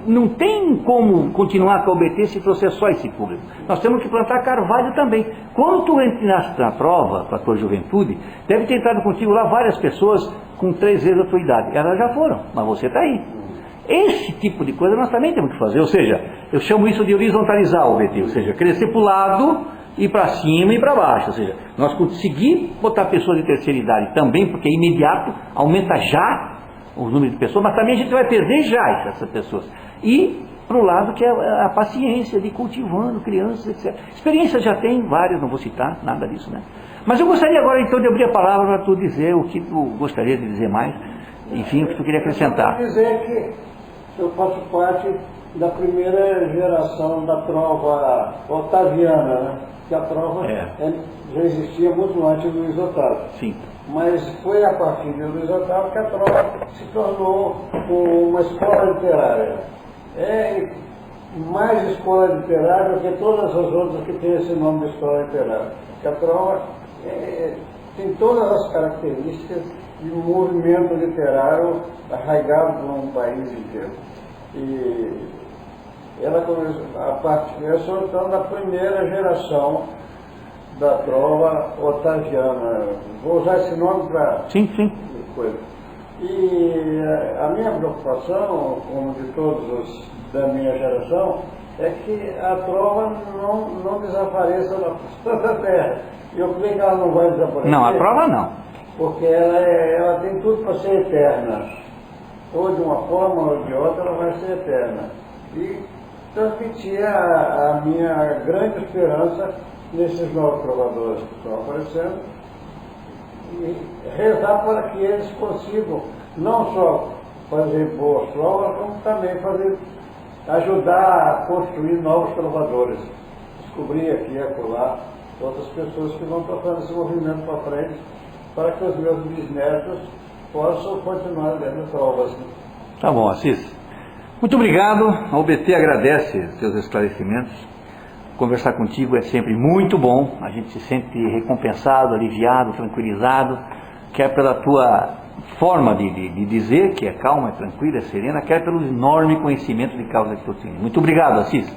não tem como continuar com a OBT se trouxer só esse público. Nós temos que plantar carvalho também. Quando tu entraste na prova, com a tua juventude, deve ter entrado contigo lá várias pessoas com 3 vezes a tua idade. Elas já foram, mas você está aí. Esse tipo de coisa nós também temos que fazer. Ou seja, eu chamo isso de horizontalizar a OBT, ou seja, crescer para o lado e para cima e para baixo. Ou seja, nós conseguimos botar pessoas de terceira idade também, porque é imediato, aumenta já o número de pessoas, mas também a gente vai perder já essas pessoas. E para o lado que é a paciência de cultivando crianças, etc. Experiências já tem várias, não vou citar nada disso, né? Mas eu gostaria agora então de abrir a palavra para tu dizer o que tu gostaria de dizer mais, enfim, o que tu queria acrescentar. Eu quero dizer que eu faço parte da primeira geração da trova otaviana, né? Que a trova já existia muito antes do Luiz Otávio. Sim. Mas foi a partir do Luiz Otávio que a trova se tornou uma escola literária. É mais escola literária do que todas as outras que têm esse nome de escola literária. Porque a trova tem todas as características de um movimento literário arraigado num país inteiro. E ela começou então da primeira geração da trova otaviana. Vou usar esse nome para... Sim. coisa. E a minha preocupação, como de todos da minha geração, é que a trova não desapareça da terra. E eu creio que ela não vai desaparecer. Não, a prova não. Porque ela tem tudo para ser eterna. Ou de uma forma ou de outra ela vai ser eterna. E transmitir a minha grande esperança nesses novos trovadores que estão aparecendo e rezar para que eles consigam não só fazer boas trovas, como também ajudar a construir novos trovadores. Descobrir aqui e acolá outras pessoas que vão tocando esse movimento para frente, para que os meus bisnetos possam continuar dando trovas. Tá bom, Assis. Muito obrigado. A OBT agradece seus esclarecimentos. Conversar contigo é sempre muito bom. A gente se sente recompensado, aliviado, tranquilizado, quer pela tua forma de dizer, que é calma, é tranquila, é serena, quer pelo enorme conhecimento de causa que tu tens. Muito obrigado, Assis.